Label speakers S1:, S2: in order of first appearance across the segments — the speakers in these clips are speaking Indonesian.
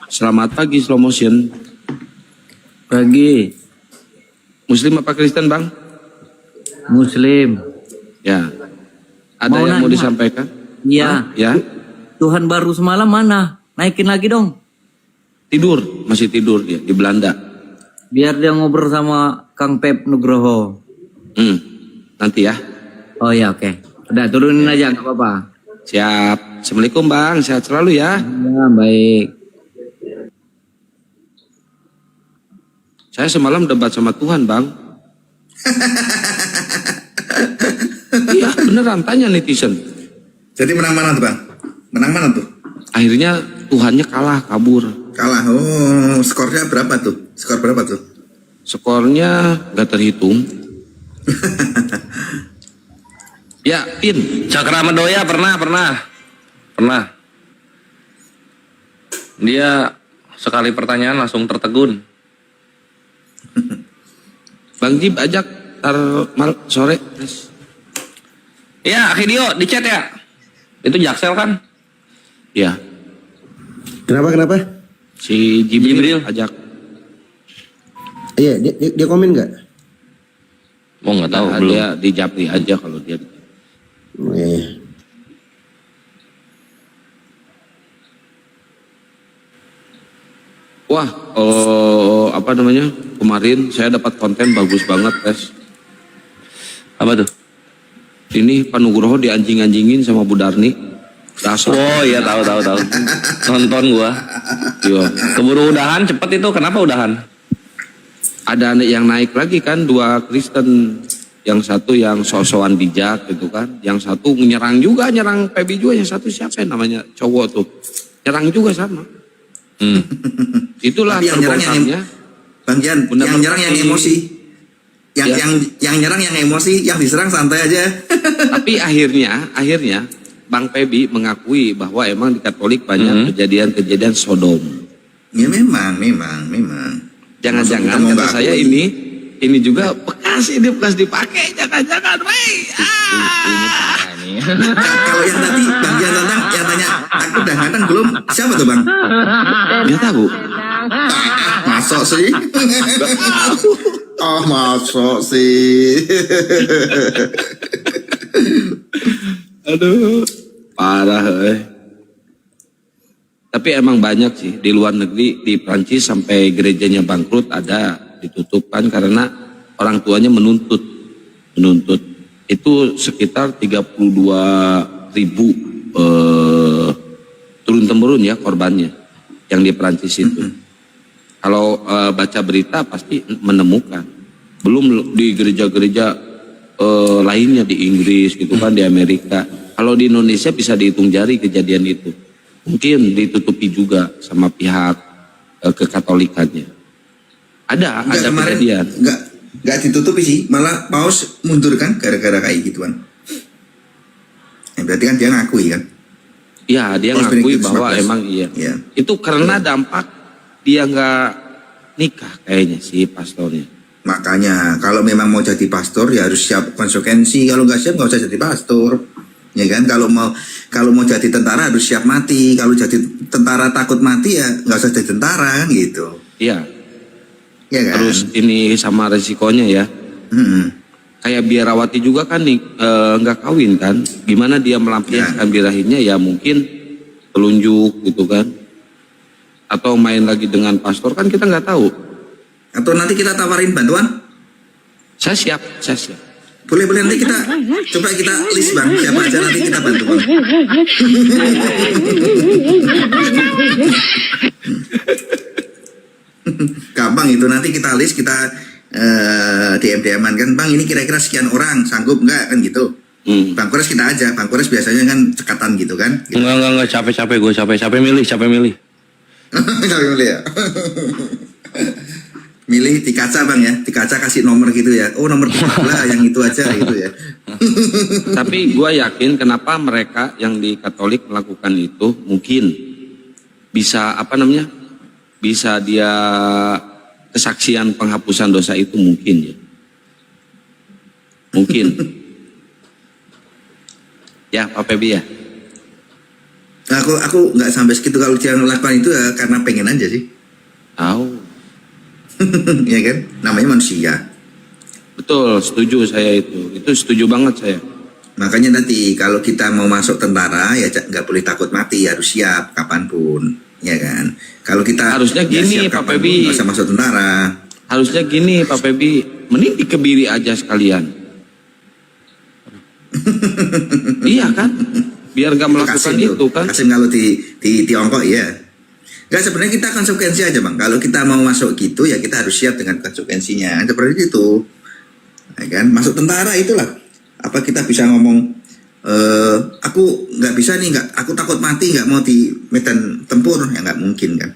S1: Selamat pagi slow motion.
S2: Pagi.
S1: Muslim apa Kristen bang?
S2: Muslim.
S1: Ya. Ada
S2: Mau
S1: yang mau
S2: nanya?
S1: disampaikan?
S2: Iya.
S1: Hah? Ya.
S2: Tuhan baru semalam mana? Naikin lagi dong.
S1: Tidur, masih tidur dia di Belanda.
S2: Biar dia ngobrol sama Kang Pep Nugroho.
S1: Nanti ya.
S2: Oh ya oke. Udah turunin aja nggak apa-apa.
S1: Siap. Assalamualaikum bang, sehat selalu ya.
S2: Ya baik.
S1: Saya semalam debat sama Tuhan bang. Iya beneran, tanya netizen.
S3: Jadi menang mana tuh bang? Menang mana tuh?
S1: Akhirnya Tuhannya kalah, kabur.
S3: Kalah. Oh, skornya berapa tuh? Skor berapa tuh?
S1: Skornya gak terhitung. Ya, Pin.
S4: Cakramadoya pernah. Dia sekali pertanyaan langsung tertegun.
S1: Bang Jib ajak sore.
S4: Ya, Akhirnya di chat ya. Itu Jaksel kan?
S1: Ya,
S5: Kenapa?
S1: si Jibril
S4: Jibril.
S1: ajak.
S5: Iya, dia komen nggak?
S4: Oh nggak tahu
S1: Nah,
S4: belum.
S1: dia di Japri aja kalau dia.
S5: Oh, iya.
S1: Wah, apa namanya? Kemarin saya dapat konten bagus banget, Tes.
S4: Apa tuh?
S1: Ini Pak Nugroho dianjing-anjingin sama Bu Darni. Dasar.
S4: Oh iya tahu. Nonton gua.
S1: Iya.
S4: Keburu udahan cepet itu. Kenapa udahan?
S1: Ada yang naik lagi kan, dua Kristen. Yang satu yang sosokan bijak gitu kan. Yang satu nyerang Pebi juga. Yang satu siapa yang namanya cowok tuh. Nyerang juga sama. Itulah
S3: Tapi yang nyerang
S1: terbongkarnya.
S3: Bang Jan,
S1: Benar-benar
S3: yang nyerang yang
S1: ini.
S3: emosi. Yang
S1: Ya.
S3: yang nyerang yang emosi, yang diserang santai aja.
S1: Tapi akhirnya Bang Pebi mengakui bahwa emang di Katolik banyak kejadian-kejadian Sodom.
S3: Ya memang.
S1: Jangan-jangan
S3: Masa kita mau
S1: kata
S3: nggak
S1: saya
S3: akui?
S1: ini juga bekas dipakai, jangan-jangan, wey.
S3: Kalau yang tadi Bang Jan yang tanya, aku udah ngadang belum? Siapa tuh bang?
S1: Dia tahu.
S3: Masuk sih. Oh masuk sih.
S1: Aduh, parah, Tapi emang banyak sih di luar negeri, di Prancis sampai gerejanya bangkrut ada ditutup kan karena orang tuanya menuntut. Itu sekitar 32.000 turun-temurun ya korbannya yang di Prancis itu. Kalau baca berita pasti menemukan. Belum di gereja-gereja lainnya di Inggris gitu kan, di Amerika. Kalau di Indonesia bisa dihitung jari kejadian itu. Mungkin ditutupi juga sama pihak kekatolikannya. Ada kejadian.
S3: Enggak ditutupi sih, malah paus mundur kan gara-gara kayak gituan. Ya, berarti kan dia ngakui kan.
S1: Ya, dia
S3: Paus
S1: ngakui
S3: Benedictus
S1: bahwa
S3: 14.
S1: emang iya.
S3: Iya.
S1: Itu karena dampak dia nggak nikah kayaknya si pastornya.
S3: Makanya kalau memang mau jadi pastor ya harus siap konsekuensi. Kalau nggak siap nggak usah jadi pastor. Ya kan, kalau mau jadi tentara harus siap mati. Kalau jadi tentara takut mati ya nggak usah jadi tentara kan gitu.
S1: Iya.
S3: Ya kan.
S1: Terus ini sama resikonya ya. Kayak biarawati juga kan nih nggak kawin kan. Gimana dia melampiaskan birahinya ya mungkin telunjuk gitu kan. Atau main lagi dengan pastor kan kita nggak tahu.
S3: Atau nanti kita tawarin bantuan.
S1: Saya siap.
S3: Boleh nanti kita coba kita list bang, siapa aja nanti kita bantu bang. Gampang itu, nanti kita list, kita DM-an kan bang, ini kira-kira sekian orang sanggup nggak kan gitu. Bang Kores kita aja, Bang Kores biasanya kan cekatan gitu kan. Gitu.
S4: Enggak capek gue capek milih.
S3: Capek milih ya. Milih di kaca bang ya, di kaca kasih nomor gitu ya. Oh nomor lah yang itu aja gitu ya.
S1: Tapi gue yakin kenapa mereka yang di Katolik melakukan itu mungkin bisa bisa dia kesaksian penghapusan dosa itu mungkin ya. Mungkin. Ya Pak Pebi ya.
S3: Aku nggak sampai segitu, kalau dia melakukan itu ya karena pengen aja sih.
S1: Tahu.
S3: Ya kan, namanya manusia.
S1: Betul, setuju saya itu. Itu setuju banget saya.
S3: Makanya nanti kalau kita mau masuk tentara ya nggak boleh takut mati, harus siap kapanpun, ya kan. Kalau kita
S1: Harusnya
S3: nggak
S1: gini,
S3: siap
S1: Pak
S3: kapanpun,
S1: Febi.
S3: nggak usah masuk tentara.
S1: Harusnya gini Pak Febi, mending dikebiri aja sekalian. Iya kan? Biar nggak melakukan
S3: Kasim
S1: itu kan?
S3: Kasim kalau di Tiongkok ya. Nggak, sebenarnya kita konsekuensi aja bang. Kalau kita mau masuk gitu ya kita harus siap dengan konsekuensinya. Seperti itu, ya kan? Masuk tentara itulah. Apa kita bisa ngomong? Aku nggak bisa nih, aku takut mati, nggak mau di medan tempur, ya nggak mungkin kan?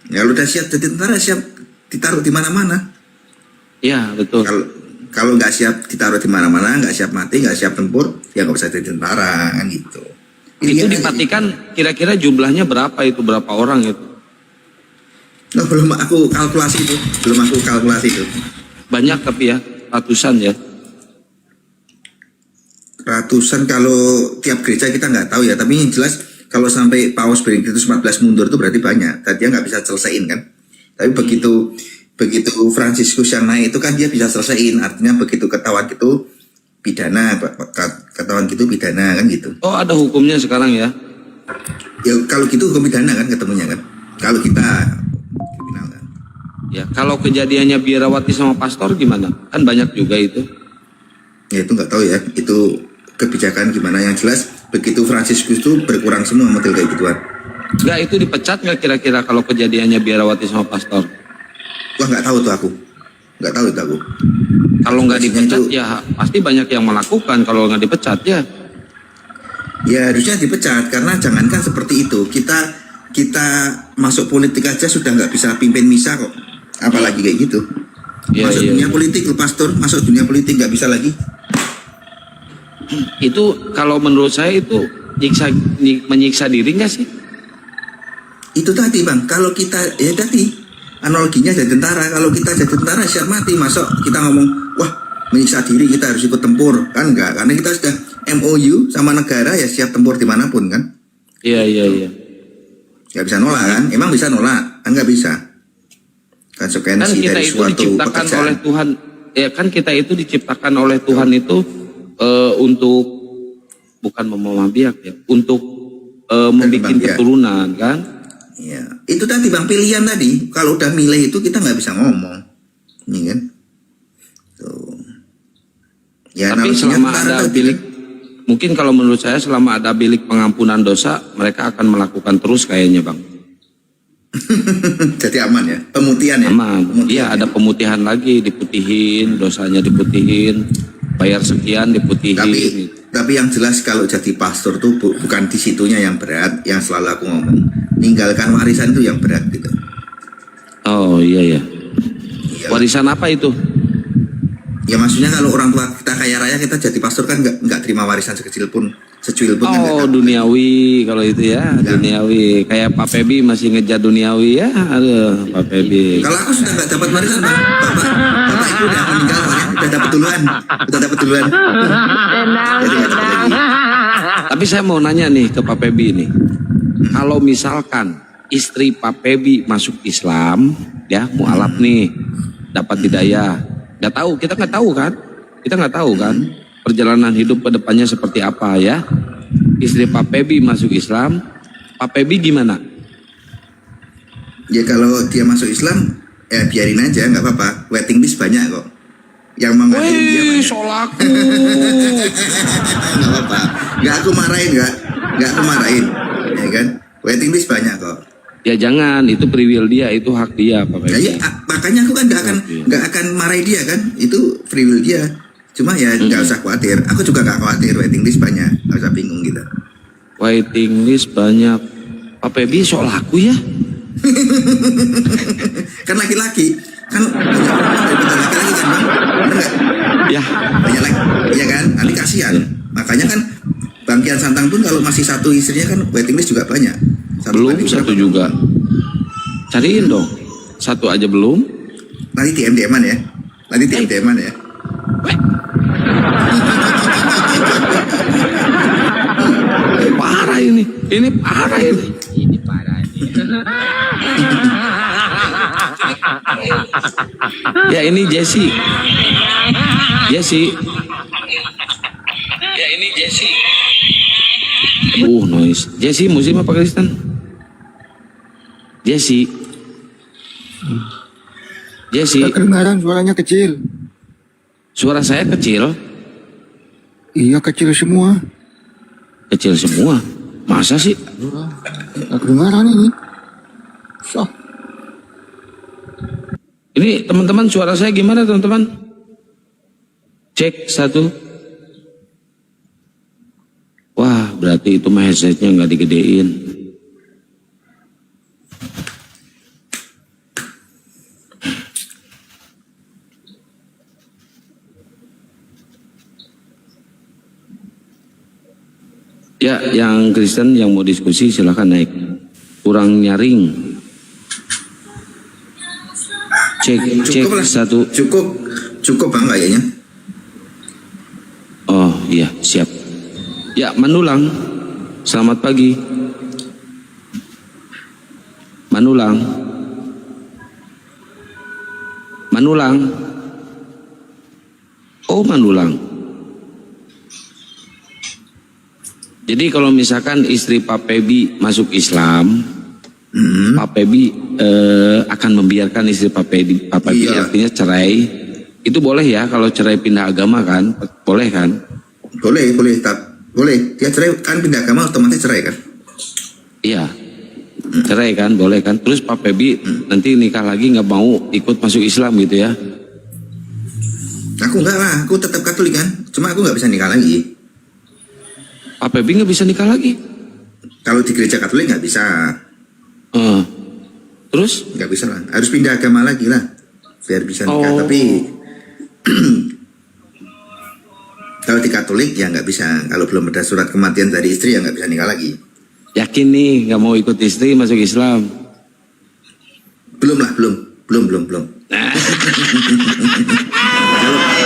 S3: Ya lu udah siap jadi tentara, siap ditaruh di mana-mana.
S1: Iya betul.
S3: Kalau nggak siap ditaruh di mana-mana, nggak siap mati, nggak siap tempur, ya nggak usah jadi tentara kan gitu.
S1: Itu
S3: Iya,
S1: dipatikan kira-kira jumlahnya berapa itu, berapa orang itu?
S3: Oh, belum aku kalkulasi itu.
S1: Banyak tapi ya, ratusan ya.
S3: Ratusan kalau tiap gereja kita nggak tahu ya, tapi yang jelas kalau sampai Paus Benediktus 14 mundur itu berarti banyak. Tadi dia nggak bisa selesaiin kan. Tapi begitu Fransiskus yang naik itu kan dia bisa selesaiin. Artinya begitu ketahuan gitu pidana, ketahuan gitu pidana kan gitu.
S1: Oh ada hukumnya sekarang ya?
S3: Ya kalau gitu hukum pidana kan ketemunya kan. Kalau kita kriminal kan.
S1: Ya kalau kejadiannya biarawati sama pastor gimana? Kan banyak juga itu.
S3: Ya itu nggak tahu ya. Itu kebijakan gimana, yang jelas begitu Fransiskus itu berkurang semua model kayak gituan.
S1: Nggak, itu dipecat nggak kira-kira kalau kejadiannya biarawati sama pastor?
S3: Wah nggak tahu tuh aku, nggak tahu itu aku.
S1: Kalau nggak
S3: Pastinya
S1: dipecat
S3: itu-
S1: ya pasti banyak yang melakukan. Kalau nggak dipecat ya.
S3: Ya harusnya dipecat, karena jangankan seperti itu, kita masuk politik aja sudah nggak bisa pimpin misa kok, apalagi kayak gitu.
S1: Iya,
S3: Masuk
S1: iya,
S3: dunia
S1: iya.
S3: politik, lu pastor masuk dunia politik nggak bisa lagi.
S1: Itu kalau menurut saya itu menyiksa diri nggak sih?
S3: Itu tadi bang, kalau kita ya tadi analoginya jadi tentara, kalau kita jadi tentara siap mati, masuk kita ngomong wah menyiksa diri kita harus ikut tempur, kan enggak, karena kita sudah MOU sama negara ya siap tempur dimanapun kan.
S1: Iya iya iya.
S3: Nggak bisa nolak kan, emang bisa nolak kan, nggak bisa.
S1: Kan
S3: Konsekuensi
S1: kita
S3: dari
S1: itu
S3: suatu
S1: diciptakan
S3: pekerjaan.
S1: oleh Tuhan. Ya kan kita itu diciptakan oleh Tuhan itu untuk bukan membawa biak ya, untuk membuat
S3: biak.
S1: keturunan kan.
S3: Ya, itu tadi bang, pilihan tadi. Kalau udah milih itu kita nggak bisa ngomong, ini kan. Tuh. Ya,
S1: Tapi
S3: analoginya
S1: selama
S3: tentara
S1: ada
S3: tadi,
S1: bilik,
S3: kan.
S1: mungkin kalau menurut saya selama ada bilik pengampunan dosa, mereka akan melakukan terus kayaknya bang.
S3: Jadi aman ya, pemutihan ya.
S1: Aman.
S3: Pemutihan
S1: Iya
S3: ya.
S1: ada pemutihan lagi, diputihin, dosanya diputihin, bayar sekian diputihin.
S3: Tapi yang jelas kalau jadi pastor tuh bukan di situnya yang berat, yang selalu aku ngomong. Ninggalkan warisan itu yang berat gitu.
S1: Oh iya ya.
S3: Iya.
S1: Warisan apa itu?
S3: Ya maksudnya kalau orang tua kita kaya raya, kita jadi pastor kan nggak terima warisan secuil pun kan nggak
S1: Oh
S3: dapat.
S1: duniawi kalau itu ya,
S3: Ya.
S1: duniawi. Kayak Pak Febi masih ngejar duniawi ya, aduh Pak Febi.
S3: Kalau aku sudah nggak dapat warisan bang, bapak itu udah meninggal, udah dapat duluan. Jadi nggak dapat lagi.
S1: Tapi saya mau nanya nih ke Pak Febi nih. Kalau misalkan istri Pak Febi masuk Islam, ya mualaf nih, dapat hidayah. Nggak tahu, kita nggak tahu kan? Kita nggak tahu kan? Perjalanan hidup ke depannya seperti apa ya? Istri Pak Febi masuk Islam, Pak Febi gimana?
S3: Ya kalau dia masuk Islam, ya biarin aja, nggak apa-apa. Waiting list banyak kok. Yang mau ngadain dia
S1: Wih,
S3: banyak.
S1: solaku.
S3: Nggak apa-apa. Nggak aku marahin, nggak aku marahin, ya kan? Waiting list banyak kok.
S1: Ya jangan, itu priwil dia, itu hak dia Pak
S3: Ya,
S1: Febi.
S3: ya, makanya aku kan nggak akan marahin dia kan. Itu free will dia. Cuma ya nggak usah khawatir. Aku juga nggak khawatir, waiting list banyak. Nggak usah bingung gitu.
S1: Waiting list banyak. Pak Febi sok laku ya?
S3: Kan laki-laki kan banyak perempuan daripada laki-laki kan bang, bener nggak?
S1: Ya,
S3: Banyak laki, iya kan? Nanti kasihan. Makanya kan Bang Kian Santang pun kalau masih satu istrinya kan waiting list juga banyak.
S1: belum
S3: banding
S1: satu
S3: berapa?
S1: juga. Cariin dong. Satu aja belum.
S3: Nanti DM-an ya. Nanti DM-an ya.
S1: Weh. Pak parah ini. Ini parah ini.
S2: Ini parah nih.
S1: Ya ini Jesse. Jesse. Ya ini Jesse. Noise. Jesse Muslim apa Kristen? Jesse. Jesse.
S6: Kedengaran suaranya kecil.
S1: Suara saya kecil.
S6: Iya kecil semua.
S1: Kecil semua. Masa sih?
S6: Gak kedengaran ini. Sah.
S1: Ini teman-teman suara saya gimana teman-teman? Cek 1. Wah berarti itu mah headsetnya nggak digedein. Ya, yang Kristen yang mau diskusi silahkan naik. Kurang nyaring. Cek
S3: Cukup lah.
S1: 1.
S3: Cukup Bang kayaknya.
S1: Oh iya siap. Ya Manulang. Selamat pagi. Manulang. Manulang. Oh Manulang. Jadi kalau misalkan istri Pak Pebi masuk Islam, Pak Pebi akan membiarkan istri Pak Pebi
S3: Iya.
S1: artinya cerai. Itu boleh ya kalau cerai pindah agama kan? Boleh kan?
S3: Boleh. Boleh. Dia cerai kan pindah agama otomatis cerai kan?
S1: Iya. Cerai kan? Boleh kan? Terus Pak Pebi nanti nikah lagi nggak mau ikut masuk Islam gitu ya?
S3: Aku enggak lah, aku tetap Katolik kan. Cuma aku nggak bisa nikah lagi.
S1: Pak Pebi nggak bisa nikah lagi?
S3: Kalau di gereja Katolik nggak bisa.
S1: Terus?
S3: Nggak bisa lah. Harus pindah agama lagi lah. Biar bisa nikah.
S1: Oh.
S3: Tapi kalau di Katolik ya nggak bisa. Kalau belum ada surat kematian dari istri ya nggak bisa nikah lagi.
S1: Yakin nih nggak mau ikut istri masuk Islam?
S3: Belum lah, belum.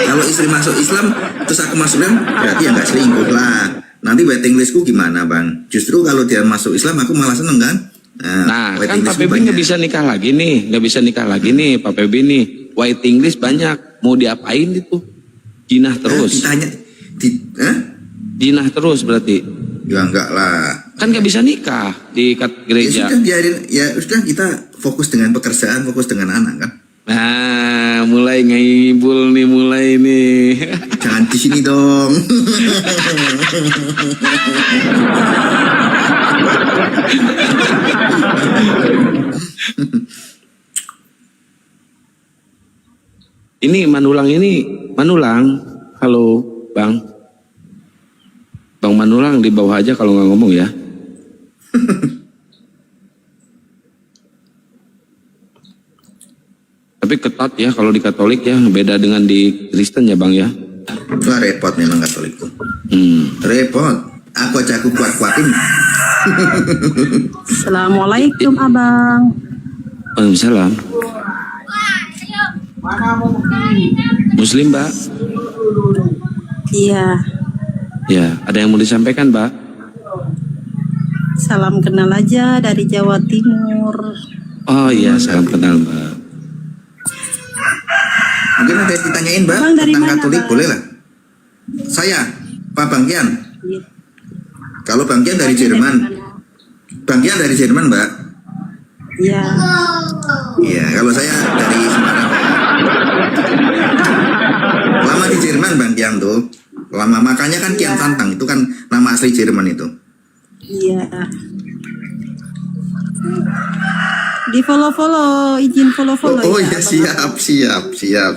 S3: Kalau istri masuk Islam terus aku masuk Islam berarti ya nggak selingkuh lah. Nanti waiting listku gimana Bang? Justru kalau dia masuk Islam aku malah seneng kan.
S1: Nah, kan
S3: waiting
S1: Pak
S3: listku
S1: Pebi nggak
S3: banyak.
S1: bisa nikah lagi nih, nggak bisa nikah lagi nih, Pak Pebi nih. Waiting list banyak, mau diapain itu? Jinah terus,
S3: Ditanya,
S1: jinah terus berarti.
S3: ya enggak lah.
S1: Kan nggak bisa nikah di
S3: Ya
S1: gereja.
S3: sudah biarin, ya sudah kita fokus dengan pekerjaan, fokus dengan anak kan.
S1: Nah, mulai ngibul nih, mulai nih.
S3: Jangan di sini dong.
S1: Ini Manulang. Halo, Bang. Bang Manulang di bawah aja kalau nggak ngomong ya. Tapi ketat ya kalau di Katolik ya, beda dengan di Kristen ya Bang ya.
S3: Wah repot memang Katolikku. Repot. Aku aja aku kuat-kuatin.
S7: Assalamualaikum Abang.
S1: Waalaikumsalam. Muslim Mbak?
S7: Iya,
S1: Ya, ada yang mau disampaikan Mbak?
S7: salam kenal aja dari Jawa Timur.
S1: Oh iya, salam kenal Mbak.
S3: Mungkin ada yang ditanyain Mbak
S7: Bang, dari
S3: tentang
S7: mana,
S3: Katolik
S7: Bang?
S3: boleh lah. Saya, Pak Bang Kian.
S7: Iya.
S3: Kalau Bang Kian dari Jerman. Bang Kian dari Jerman Mbak.
S7: Iya.
S3: Iya, kalau saya dari Semarang. Lama di Jerman Bang Kian tuh. Lama, makanya kan Kian Tantang itu kan nama asli Jerman itu.
S7: Iya. Di follow, izin follow
S3: Oh
S7: ya.
S3: iya
S7: Abang.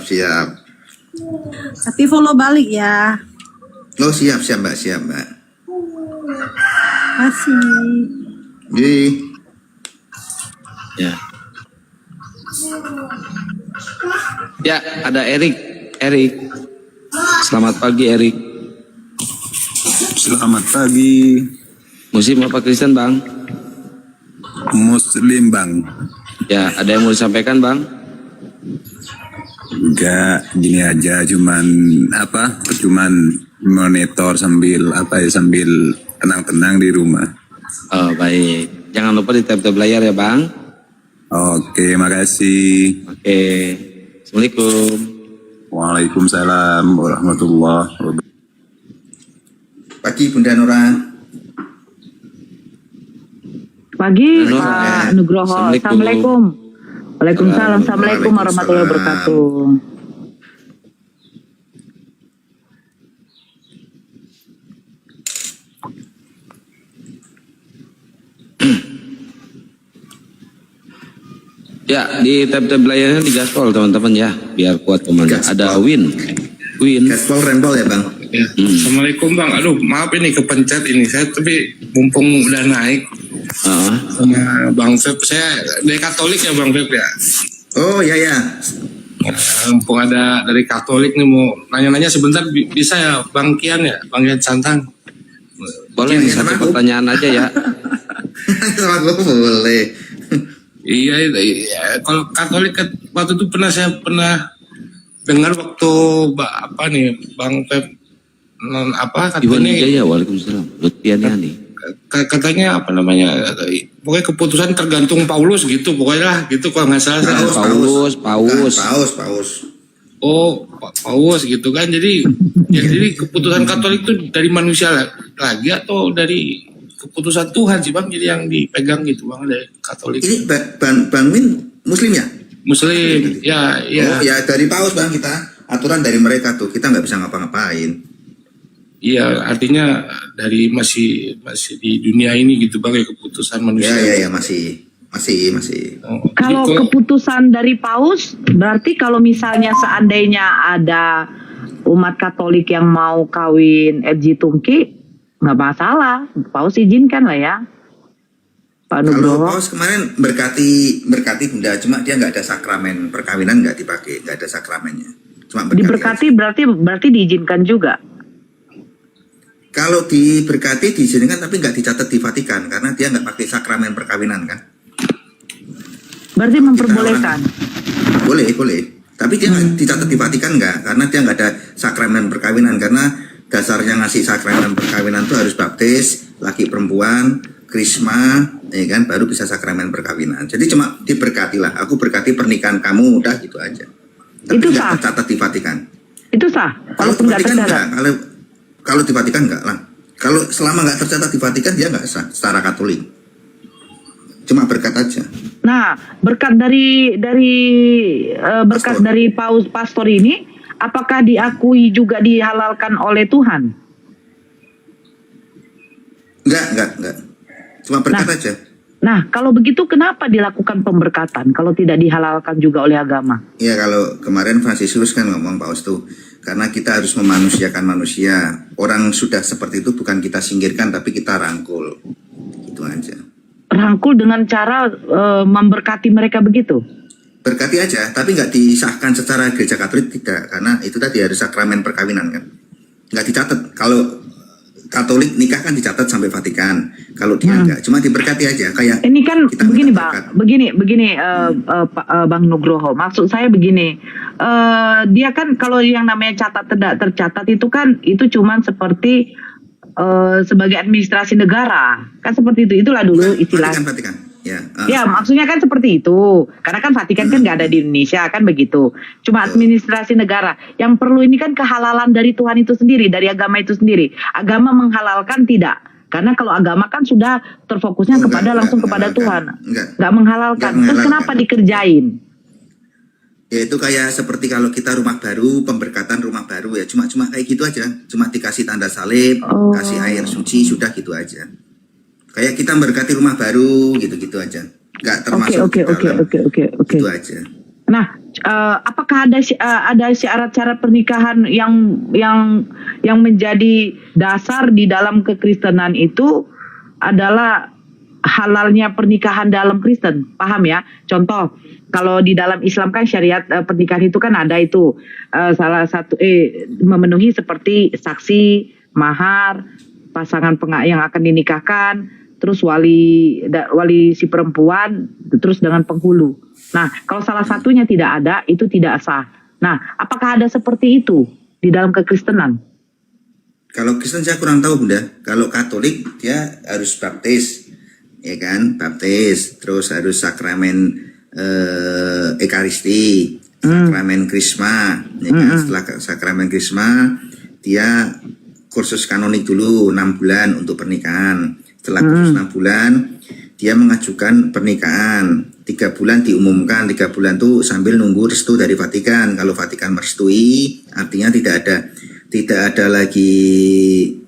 S3: siap.
S7: Tapi follow balik ya.
S3: Oh siap Mbak.
S7: Kasih.
S3: Jadi,
S1: Ya. Ya, ada Erik. Selamat pagi Erik.
S8: Selamat pagi,
S1: Muslim apa Kristen Bang?
S8: Muslim Bang.
S1: Ya, ada yang mau disampaikan Bang?
S8: Enggak, gini aja, cuman monitor sambil tenang-tenang di rumah.
S1: Oh, baik. Jangan lupa di tap layar ya, Bang.
S8: Oke, makasih.
S1: Oke. Assalamualaikum.
S8: Waalaikumsalam warahmatullahi wabarakatuh.
S3: Pagi Bunda Nora.
S9: Pagi
S1: Halo,
S9: Pak Nugroho. Assalamualaikum. Waalaikumsalam. Assalamualaikum warahmatullahi wabarakatuh.
S1: Ya, di tab layarnya digaspol teman-teman ya, biar kuat komandan. Ada Win.
S3: Gaspol rempol ya Bang.
S10: Ya. Assalamualaikum Bang. Aduh, maaf ini kepencet ini saya, tapi mumpung udah naik sama Bang Feb, saya dari Katolik ya Bang Feb ya.
S3: Oh ya ya.
S10: Mumpung ada dari Katolik nih mau nanya-nanya sebentar, bisa ya Bang Kian ya, Bang Kian Santang.
S1: Boleh
S3: Kian,
S1: satu
S3: sama aku.
S1: pertanyaan aja ya.
S3: Sama gue boleh.
S10: Iya, kalau Katolik waktu itu saya pernah dengar waktu apa nih Bang Feb
S1: Iwan
S10: katanya
S1: Wijaya, waalaikumsalam. Lutfiani.
S10: katanya apa namanya, pokoknya keputusan tergantung Paulus gitu, pokoknya lah gitu kalau nggak salah.
S1: Paus.
S3: Paus.
S10: Oh, Paus gitu kan. Jadi jadi keputusan Katolik itu dari manusia lagi atau dari keputusan Tuhan sih Bang, jadi yang dipegang gitu Bang dari Katolik.
S3: Ini Bang Min Muslim ya?
S10: Muslim, ya.
S3: Oh ya dari Paus Bang, kita aturan dari mereka tuh, kita nggak bisa ngapa-ngapain.
S10: Iya, artinya dari masih di dunia ini gitu Bang ya, keputusan manusia.
S3: Ya masih.
S10: Oh,
S9: Kalau
S10: jadi
S9: keputusan dari Paus, berarti kalau misalnya seandainya ada umat Katolik yang mau kawin LG Tungki, nggak masalah, Paus izinkan lah ya, Pak
S3: Kalau
S9: Nugroho.
S3: Paus kemarin berkati Bunda, cuma dia nggak ada sakramen perkawinan, nggak dipakai, nggak ada sakramennya. Cuma
S9: Diberkati berarti diizinkan juga.
S3: Kalau diberkati diizinkan tapi nggak dicatat di Vatikan karena dia nggak pakai sakramen perkawinan kan.
S9: Berarti memperbolehkan.
S3: Boleh. Tapi dia nggak dicatat di Vatikan nggak, karena dia nggak ada sakramen perkawinan, karena dasarnya ngasih sakramen perkawinan itu harus baptis, laki perempuan, krisma, ya kan, baru bisa sakramen perkawinan. Jadi cuma diberkati lah. Aku berkati pernikahan kamu, udah gitu aja. Tapi
S9: Itu
S3: nggak
S9: sah?
S3: tercatat di Vatikan.
S9: Itu sah.
S3: Kalau di
S9: Walaupun nggak
S3: Vatikan
S9: tercatat.
S3: enggak, kalau di Vatikan enggak lah. Kalau selama nggak tercatat di Vatikan dia nggak sah secara Katolik. Cuma berkat aja.
S9: Nah, berkat dari berkat
S3: Pastor.
S9: dari Paus pastor ini, apakah diakui juga dihalalkan oleh Tuhan?
S3: Enggak. Cuma berkat aja.
S9: Nah, kalau begitu kenapa dilakukan pemberkatan kalau tidak dihalalkan juga oleh agama?
S3: Ya kalau kemarin Fransiskus kan ngomong Paus tuh, karena kita harus memanusiakan manusia. Orang sudah seperti itu bukan kita singkirkan tapi kita rangkul. Gitu aja.
S9: Rangkul dengan cara memberkati mereka begitu?
S3: Berkati aja, tapi nggak disahkan secara gereja Katolik tidak, karena itu tadi harus sakramen perkawinan kan. Nggak dicatat. Kalau Katolik nikah kan dicatat sampai Vatikan. Kalau dia enggak, cuma diberkati aja kayak
S9: Ini kan
S3: kita
S9: begini
S3: minta
S9: Bang,
S3: berkat.
S9: begini Bang Nugroho. Maksud saya begini, dia kan kalau yang namanya catat tidak tercatat itu kan itu cuman seperti sebagai administrasi negara, kan seperti itu. Itulah dulu istilah.
S3: Vatikan. Ya.
S9: Ya, maksudnya kan seperti itu. Karena kan Vatikan kan nggak ada di Indonesia, kan begitu. Cuma administrasi negara. Yang perlu ini kan kehalalan dari Tuhan itu sendiri, dari agama itu sendiri. Agama menghalalkan tidak. Karena kalau agama kan sudah terfokusnya langsung kepada Tuhan. Nggak menghalalkan. Terus kenapa dikerjain?
S3: Ya itu kayak seperti kalau kita rumah baru, pemberkatan rumah baru ya. Cuma kayak gitu aja. Cuma dikasih tanda salib, kasih air suci, sudah gitu aja. Kayak kita memberkati rumah baru gitu-gitu aja. Nggak termasuk
S9: Oke.
S3: Gitu aja.
S9: Nah, apakah ada syarat-syarat pernikahan yang menjadi dasar di dalam kekristenan itu adalah halalnya pernikahan dalam Kristen? Paham ya? Contoh, kalau di dalam Islam kan syariat pernikahan itu kan ada itu salah satu memenuhi seperti saksi, mahar, pasangan yang akan dinikahkan, terus wali si perempuan, terus dengan penghulu. Nah, kalau salah satunya tidak ada, itu tidak sah. Nah, apakah ada seperti itu di dalam kekristenan?
S3: Kalau Kristen saya kurang tahu Bunda. Kalau Katolik dia harus baptis, ya kan, baptis, terus harus sakramen ekaristi, sakramen krisma, ya kan. Setelah sakramen krisma dia kursus kanonik dulu 6 bulan untuk pernikahan. Setelah kursus 6 bulan dia mengajukan pernikahan. 3 bulan diumumkan, 3 bulan tuh sambil nunggu restu dari Vatikan. Kalau Vatikan merestui, artinya tidak ada lagi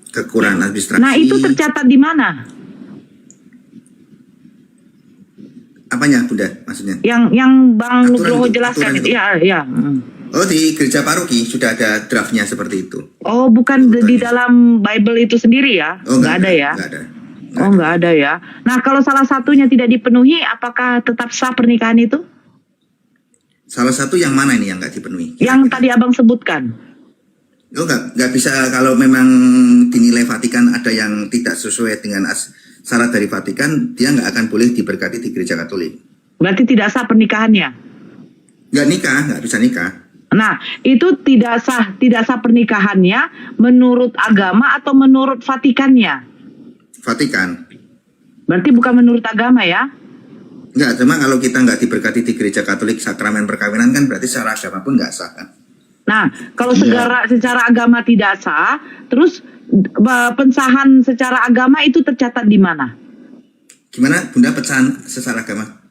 S3: kekurangan administrasi.
S9: Nah, itu tercatat di mana?
S3: Apanya, Bunda, maksudnya?
S9: Yang Bang
S3: Aturan
S9: Nugroho
S3: itu,
S9: jelaskan
S3: aturan
S9: itu.
S3: itu.
S9: Ya.
S3: Oh, di gereja paroki sudah ada draftnya seperti itu.
S9: Oh, bukan di dalam Bible itu sendiri ya?
S3: Oh,
S9: Nggak ada ya?
S3: Nggak ada.
S9: Oh, nggak ada ya. Nah, kalau salah satunya tidak dipenuhi, apakah tetap sah pernikahan itu?
S3: Salah satu yang mana ini yang nggak dipenuhi?
S9: Yang tadi Abang sebutkan.
S3: Oh, nggak bisa kalau memang dinilai Vatikan ada yang tidak sesuai dengan syarat dari Vatikan, dia nggak akan boleh diberkati di gereja Katolik.
S9: Berarti tidak sah pernikahannya?
S3: Nggak bisa nikah.
S9: Nah, itu tidak sah pernikahannya menurut agama atau menurut Vatikannya?
S3: Vatikan.
S9: Berarti bukan menurut agama ya?
S3: Nggak, cuma kalau kita nggak diberkati di gereja Katolik sakramen perkawinan kan berarti secara agama pun nggak sah kan?
S9: Nah, kalau secara agama tidak sah, terus pensahan secara agama itu tercatat di mana?
S3: Gimana, Bunda, pecahan secara agama?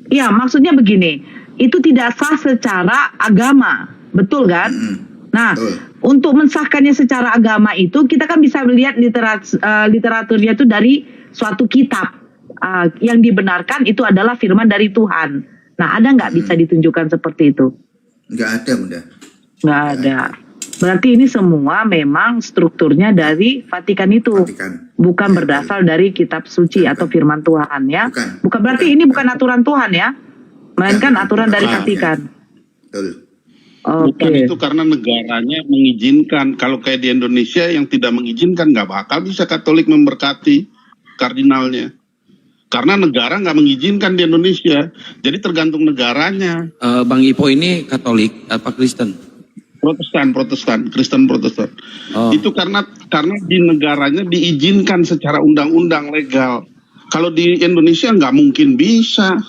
S9: Iya, maksudnya begini, itu tidak sah secara agama, betul kan? Nah,
S3: betul.
S9: Untuk mensahkannya secara agama itu kita kan bisa melihat literaturnya itu dari suatu kitab yang dibenarkan itu adalah firman dari Tuhan. Nah, ada nggak bisa ditunjukkan seperti itu?
S3: Nggak ada, Bunda.
S9: Nggak ada. Berarti ini semua memang strukturnya dari Vatikan itu.
S3: Vatikan.
S9: Bukan berdasar dari kitab suci atau firman Tuhan ya. Bukan berarti ini bukan aturan Tuhan ya. Melainkan aturan dari Vatikan.
S3: Betul.
S11: Bukan itu karena negaranya mengizinkan. Kalau kayak di Indonesia yang tidak mengizinkan nggak bakal bisa Katolik memberkati kardinalnya. Karena negara nggak mengizinkan di Indonesia. Jadi tergantung negaranya.
S1: Bang Ipo ini Katolik apa Kristen?
S11: Protestan, Kristen Protestan.
S1: Oh.
S11: Itu karena di negaranya diizinkan secara undang-undang legal. Kalau di Indonesia nggak mungkin bisa.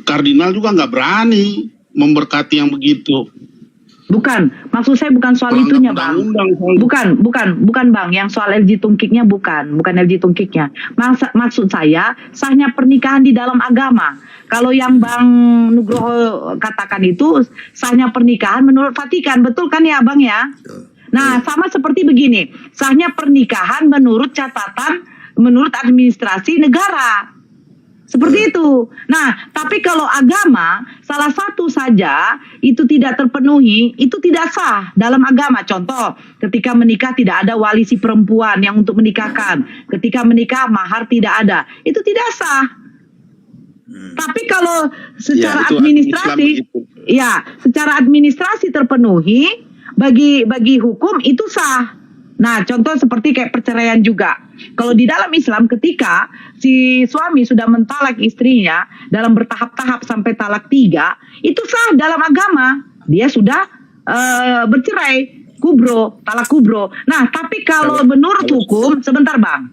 S11: Kardinal juga nggak berani memberkati yang begitu.
S9: Bukan, maksud saya bukan soal itunya Bang. Bukan Bang, yang soal LG Tungkiknya bukan LG Tungkiknya. Maksud saya sahnya pernikahan di dalam agama. Kalau yang Bang Nugroho katakan itu sahnya pernikahan menurut Vatikan, betul kan ya Bang ya? Nah, sama seperti begini, sahnya pernikahan menurut administrasi negara. Seperti itu. Nah, tapi kalau agama, salah satu saja itu tidak terpenuhi, itu tidak sah dalam agama. Contoh, ketika menikah tidak ada wali si perempuan yang untuk menikahkan. Ketika menikah mahar tidak ada. Itu tidak sah. Tapi kalau secara administrasi terpenuhi, bagi hukum itu sah. Nah, contoh seperti kayak perceraian juga. Kalau di dalam Islam ketika si suami sudah mentalak istrinya dalam bertahap-tahap sampai talak 3, itu sah dalam agama. Dia sudah bercerai, talak kubro. Nah, tapi kalau menurut hukum, sebentar Bang.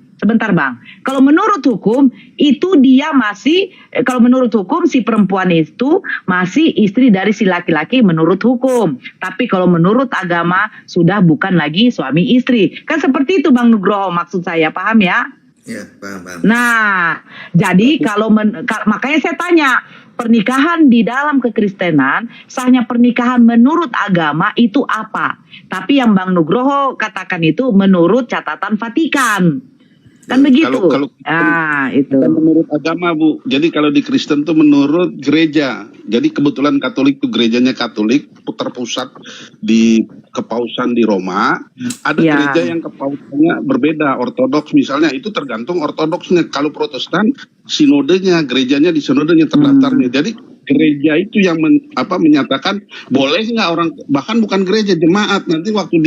S9: Kalau menurut hukum itu dia masih, kalau menurut hukum si perempuan itu masih istri dari si laki-laki menurut hukum. Tapi kalau menurut agama sudah bukan lagi suami istri. Kan seperti itu Bang Nugroho maksud saya, paham ya?
S3: Iya, paham.
S9: Nah, jadi makanya saya tanya, pernikahan di dalam kekristenan, sahnya pernikahan menurut agama itu apa? Tapi yang Bang Nugroho katakan itu menurut catatan Vatikan. Kan begitu.
S11: Kalau
S9: itu
S11: menurut agama Bu. Jadi kalau di Kristen tuh menurut gereja. Jadi kebetulan Katolik tuh gerejanya Katolik terpusat di Kepausan di Roma. Ada gereja yang kepausannya berbeda, Ortodoks misalnya, itu tergantung ortodoksnya. Kalau Protestan sinodenya, gerejanya di sinodenya terdaftarnya. Jadi gereja itu yang menyatakan boleh nggak orang, bahkan bukan gereja, jemaat nanti waktu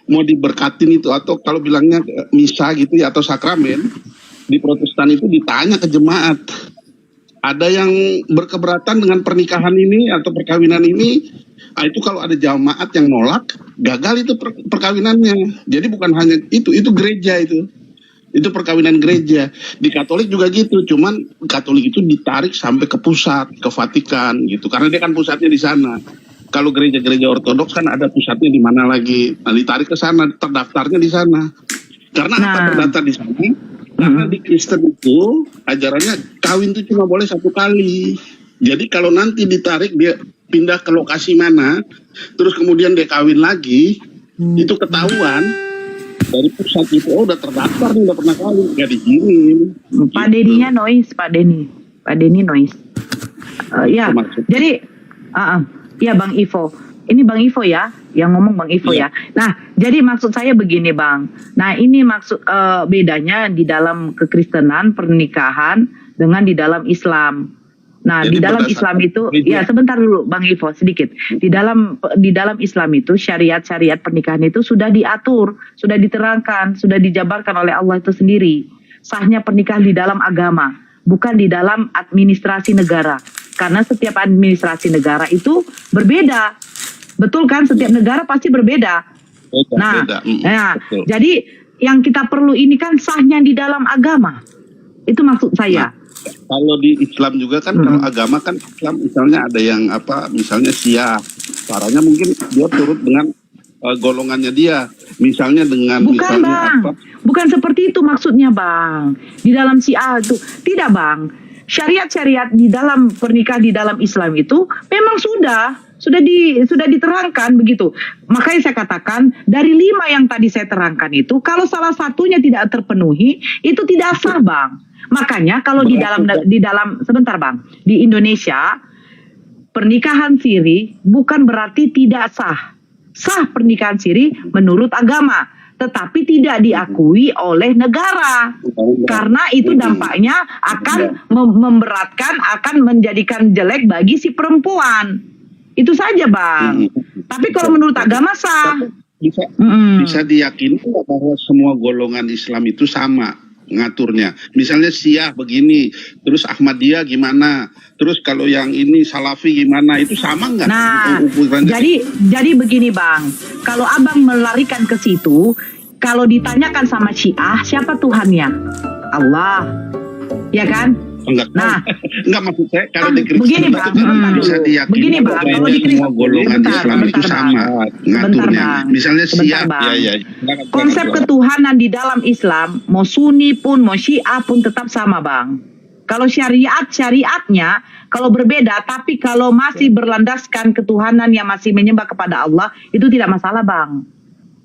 S11: mau diberkatin itu, atau kalau bilangnya misa gitu ya, atau sakramen di Protestan itu ditanya ke jemaat, ada yang berkeberatan dengan pernikahan ini atau perkawinan ini. Nah, itu kalau ada jemaat yang nolak, gagal itu perkawinannya. Jadi bukan hanya itu gereja itu. Itu perkawinan gereja. Di Katolik juga gitu, cuman Katolik itu ditarik sampai ke pusat, ke Vatikan gitu, karena dia kan pusatnya di sana. Kalau gereja-gereja Ortodoks kan ada pusatnya di mana lagi, nah ditarik ke sana, terdaftarnya di sana. Karena apa terdaftar di sana? Karena di Kristen itu ajarannya kawin itu cuma boleh 1 kali. Jadi kalau nanti ditarik dia pindah ke lokasi mana, terus kemudian dia kawin lagi, itu ketahuan. Dari pusat itu, udah terdaftar nih, udah pernah kawin, gak diizinin.
S9: Pak Deninya noise, Pak Deni noise. Ya, jadi, ya Bang Ivo, ini Bang Ivo ya, yang ngomong Bang Ivo ya. Nah, jadi maksud saya begini Bang. Nah, ini maksud bedanya di dalam kekristenan pernikahan dengan di dalam Islam. Nah,
S11: Jadi
S9: di dalam
S11: berdasarkan
S9: Islam itu,
S11: gereja.
S9: ya sebentar dulu Bang Ivo sedikit. Di dalam Islam itu syariat-syariat pernikahan itu sudah diatur, sudah diterangkan, sudah dijabarkan oleh Allah itu sendiri. Sahnya pernikahan di dalam agama, bukan di dalam administrasi negara. Karena setiap administrasi negara itu berbeda. Betul kan? Setiap negara pasti berbeda.
S11: Betul.
S9: Jadi yang kita perlu ini kan sahnya di dalam agama. Itu maksud saya.
S11: Kalau di Islam juga kan, kalau agama kan Islam misalnya ada yang apa, misalnya Syiah, caranya mungkin dia turut dengan golongannya dia, misalnya dengan
S9: Bukan
S11: misalnya
S9: Bang,
S11: apa.
S9: bukan seperti itu maksudnya Bang. Di dalam Syiah itu tidak Bang. Syariat-syariat di dalam pernikahan di dalam Islam itu memang sudah diterangkan begitu. Makanya saya katakan dari 5 yang tadi saya terangkan itu, kalau salah satunya tidak terpenuhi itu tidak sah Bang. Makanya kalau di dalam sebentar Bang, di Indonesia pernikahan siri bukan berarti tidak sah. Sah pernikahan siri menurut agama, tetapi tidak diakui oleh negara. Karena itu dampaknya akan memberatkan, akan menjadikan jelek bagi si perempuan. Itu saja Bang. Tapi kalau menurut agama sah.
S11: Bisa diyakini bahwa semua golongan Islam itu sama ngaturnya. Misalnya Syiah begini, terus Ahmadiyah gimana, terus kalau yang ini Salafi gimana, itu sama nggak?
S9: Nah, jadi begini Bang, kalau Abang melarikan ke situ, kalau ditanyakan sama Syiah, siapa Tuhannya? Allah, ya kan?
S11: Enggak, maksud saya kalau di
S9: begini
S11: Kristen
S9: Bang,
S11: bisa diyakini
S9: begini Bang, kalau di
S11: semua golongan Islam itu sama ngaturnya. Misalnya Syiah,
S9: konsep ketuhanan di dalam Islam, mau Sunni pun, mau Syiah pun tetap sama Bang. Kalau syariatnya kalau berbeda, tapi kalau masih berlandaskan ketuhanan yang masih menyembah kepada Allah, itu tidak masalah Bang.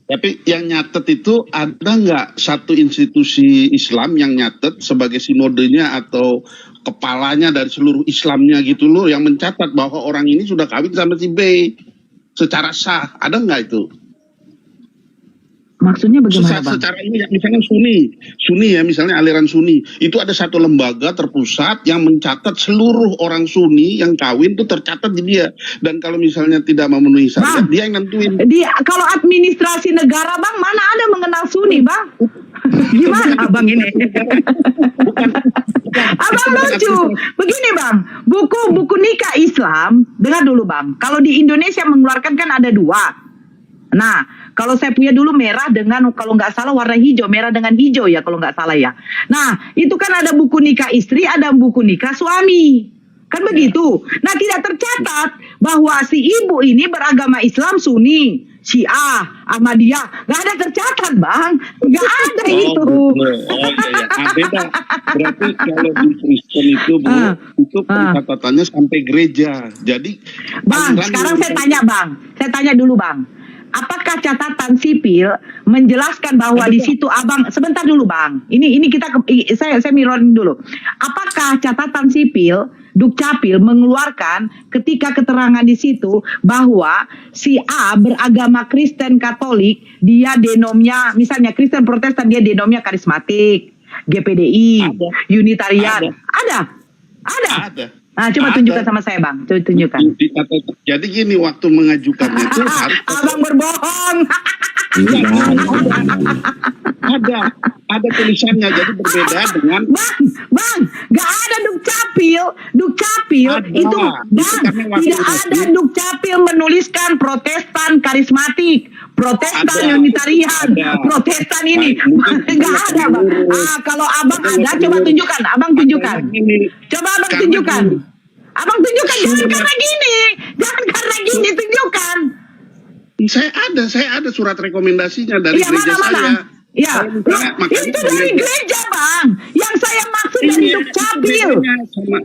S11: Tapi yang nyatet itu ada nggak satu institusi Islam yang nyatet sebagai sinodenya atau kepalanya dari seluruh Islamnya gitu loh, yang mencatat bahwa orang ini sudah kawin sama si B secara sah, ada nggak itu?
S9: Maksudnya bagaimana Bang?
S11: Secara ini misalnya Sunni ya, misalnya aliran Sunni itu ada satu lembaga terpusat yang mencatat seluruh orang Sunni yang kawin itu tercatat di dia, dan kalau misalnya tidak memenuhi syarat dia yang nentuin.
S9: Kalau administrasi negara Bang, mana ada mengenal Sunni Bang? Gimana Abang ini? Abang lucu. Begini Bang, buku nikah Islam, dengar dulu Bang. Kalau di Indonesia mengeluarkan kan ada 2. Nah, kalau saya punya dulu merah dengan, kalau nggak salah warna hijau, merah dengan hijau ya kalau nggak salah ya. Nah, itu kan ada buku nikah istri, ada buku nikah suami. Kan begitu. Nah, tidak tercatat bahwa si ibu ini beragama Islam Sunni, Syiah, Ahmadiyah. Nggak ada tercatat Bang. Nggak ada itu.
S11: Beda. Berarti kalau di Kristen itu itu pencatatannya sampai gereja. Jadi
S9: Bang, sekarang saya tanya dulu Bang. Apakah catatan sipil menjelaskan bahwa di situ Abang, sebentar dulu Bang. Ini saya mirroring dulu. Apakah catatan sipil Dukcapil mengeluarkan ketika keterangan di situ bahwa si A beragama Kristen Katolik, dia denomnya misalnya Kristen Protestan, dia denomnya karismatik, GPDI, Unitarian. Ada. Nah, coba tunjukkan sama saya Bang. Coba tunjukkan.
S11: Jadi gini, waktu mengajukannya itu harus
S9: Abang berbohong.
S11: Ada tulisannya, jadi berbeda dengan
S9: Bang, nggak ada dukcapil. Dukcapil
S11: Ada.
S9: itu, Bang,
S11: Karena waktu
S9: tidak
S11: itu-
S9: ada dukcapil menuliskan Protestan karismatik, Protestan
S11: Ada.
S9: Unitarian,
S11: Ada.
S9: Protestan ini.
S11: Mungkin
S9: Nggak ada, Bang. Kalau Abang ada, coba tunjukkan. Abang tunjukkan.
S11: ini.
S9: Coba Abang
S11: Karena
S9: tunjukkan.
S11: gini.
S9: Abang tunjukkan, jangan karena gini. Jangan karena gini, tunjukkan.
S11: Saya ada surat rekomendasinya dari
S9: Iya,
S11: gereja
S9: mana-mana.
S11: saya.
S9: Ya,
S11: Saya misalnya, makanya
S9: itu dari gereja, Bang. Yang saya maksud dari
S11: Iya,
S9: dukcapil.
S11: bedanya sama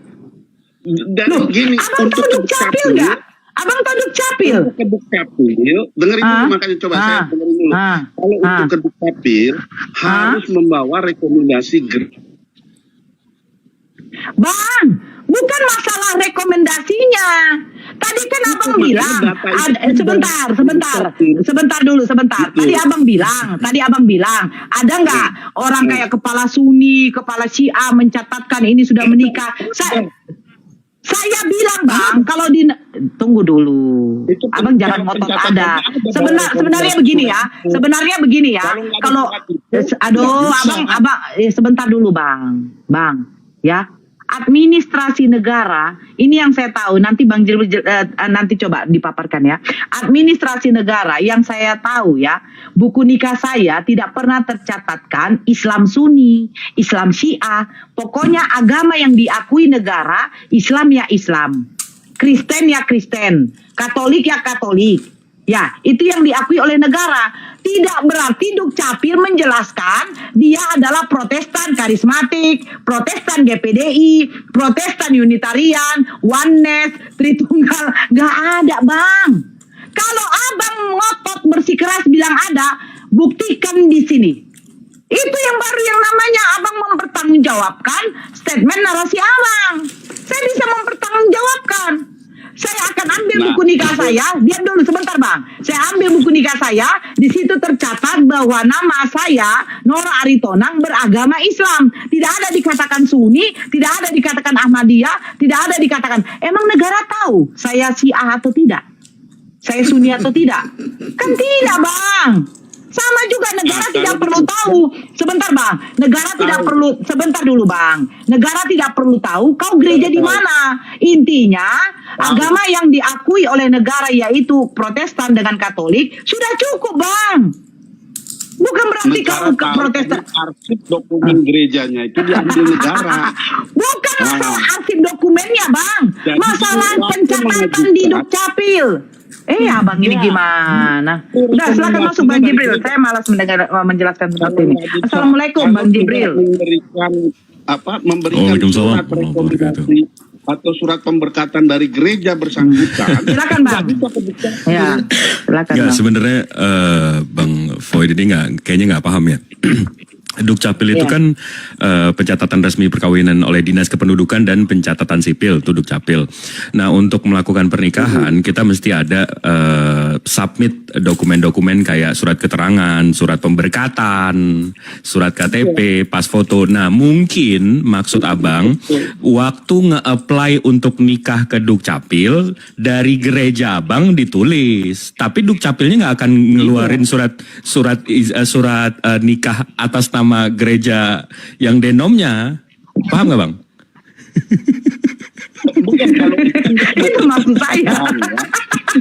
S11: dan
S9: Loh,
S11: gini
S9: Abang
S11: untuk
S9: tahu dukcapil nggak? Abang tahu dukcapil?
S11: Untuk ke dukcapil, dengerin dulu, makanya coba saya dengerin dulu. Kalau untuk ke dukcapil harus membawa rekomendasi
S9: Bang, bukan masalah rekomendasinya. Tadi kan Abang bilang, sebentar dulu. Tadi Abang bilang, ada nggak orang kayak kepala Sunni, kepala Syiah mencatatkan ini sudah menikah? Saya bilang, Bang, kalau tunggu dulu. Abang jangan ngotot ada. Sebenarnya begini ya. Kalau Abang sebentar dulu, Bang, ya. Administrasi negara, ini yang saya tahu, nanti Bang Jibril nanti coba dipaparkan ya. Administrasi negara yang saya tahu ya, buku nikah saya tidak pernah tercatatkan Islam Sunni, Islam Syiah, pokoknya agama yang diakui negara, Islam ya Islam, Kristen ya Kristen, Katolik ya Katolik. Ya, itu yang diakui oleh negara. Tidak berarti dukcapil menjelaskan dia adalah Protestan karismatik, Protestan GPDI, Protestan Unitarian, Oneness, Tritunggal. Gak ada, Bang. Kalau Abang ngotot bersikeras bilang ada, buktikan di sini. Itu yang baru yang namanya Abang mempertanggungjawabkan statement narasi Abang. Saya bisa mempertanggungjawabkan. Saya akan ambil buku nikah saya. Diam dulu sebentar, Bang. Saya ambil buku nikah saya. Di situ tercatat bahwa nama saya Nora Aritonang beragama Islam. Tidak ada dikatakan Sunni, tidak ada dikatakan Ahmadiyah, tidak ada dikatakan. Emang negara tahu saya Syiah atau tidak? Saya Sunni atau tidak? Kan tidak, Bang. Sama juga negara tidak perlu tahu. Sebentar, Bang. Negara tidak perlu, sebentar dulu, Bang. Negara tidak perlu tahu kau gereja di mana. Intinya, agama yang diakui oleh negara yaitu Protestan dengan Katolik sudah cukup, Bang. Bukan berarti kau ke Protestan.
S11: arsip dokumen gerejanya itu diambil negara.
S9: Bukan masalah arsip dokumennya, Bang.
S11: Jadi,
S9: Masalah
S11: waktu
S9: pencatatan di Dukcapil. Abang ini gimana? Udah, silakan masuk Bang Jibril. Saya malas menjelaskan seperti ini. Assalamualaikum Bang Jibril.
S11: Memberikan surat rekomendasi atau surat pemberkatan dari gereja bersangkutan.
S9: Silakan, Bang. Ya, silakan,
S12: Nggak,
S9: Bang.
S12: sebenarnya Bang Void ini kayaknya nggak paham ya. Dukcapil itu kan pencatatan resmi perkawinan oleh Dinas Kependudukan dan Pencatatan Sipil, itu Dukcapil. Nah, untuk melakukan pernikahan kita mesti ada submit dokumen-dokumen kayak surat keterangan, surat pemberkatan, surat KTP, pas foto. Nah, mungkin maksud Abang waktu nge-apply untuk nikah ke Dukcapil dari gereja Abang ditulis, tapi Dukcapilnya nggak akan ngeluarin surat nikah atas nama gereja yang denomnya. Paham nggak, Bang?
S11: Bukan kalau
S9: itu maksud saya.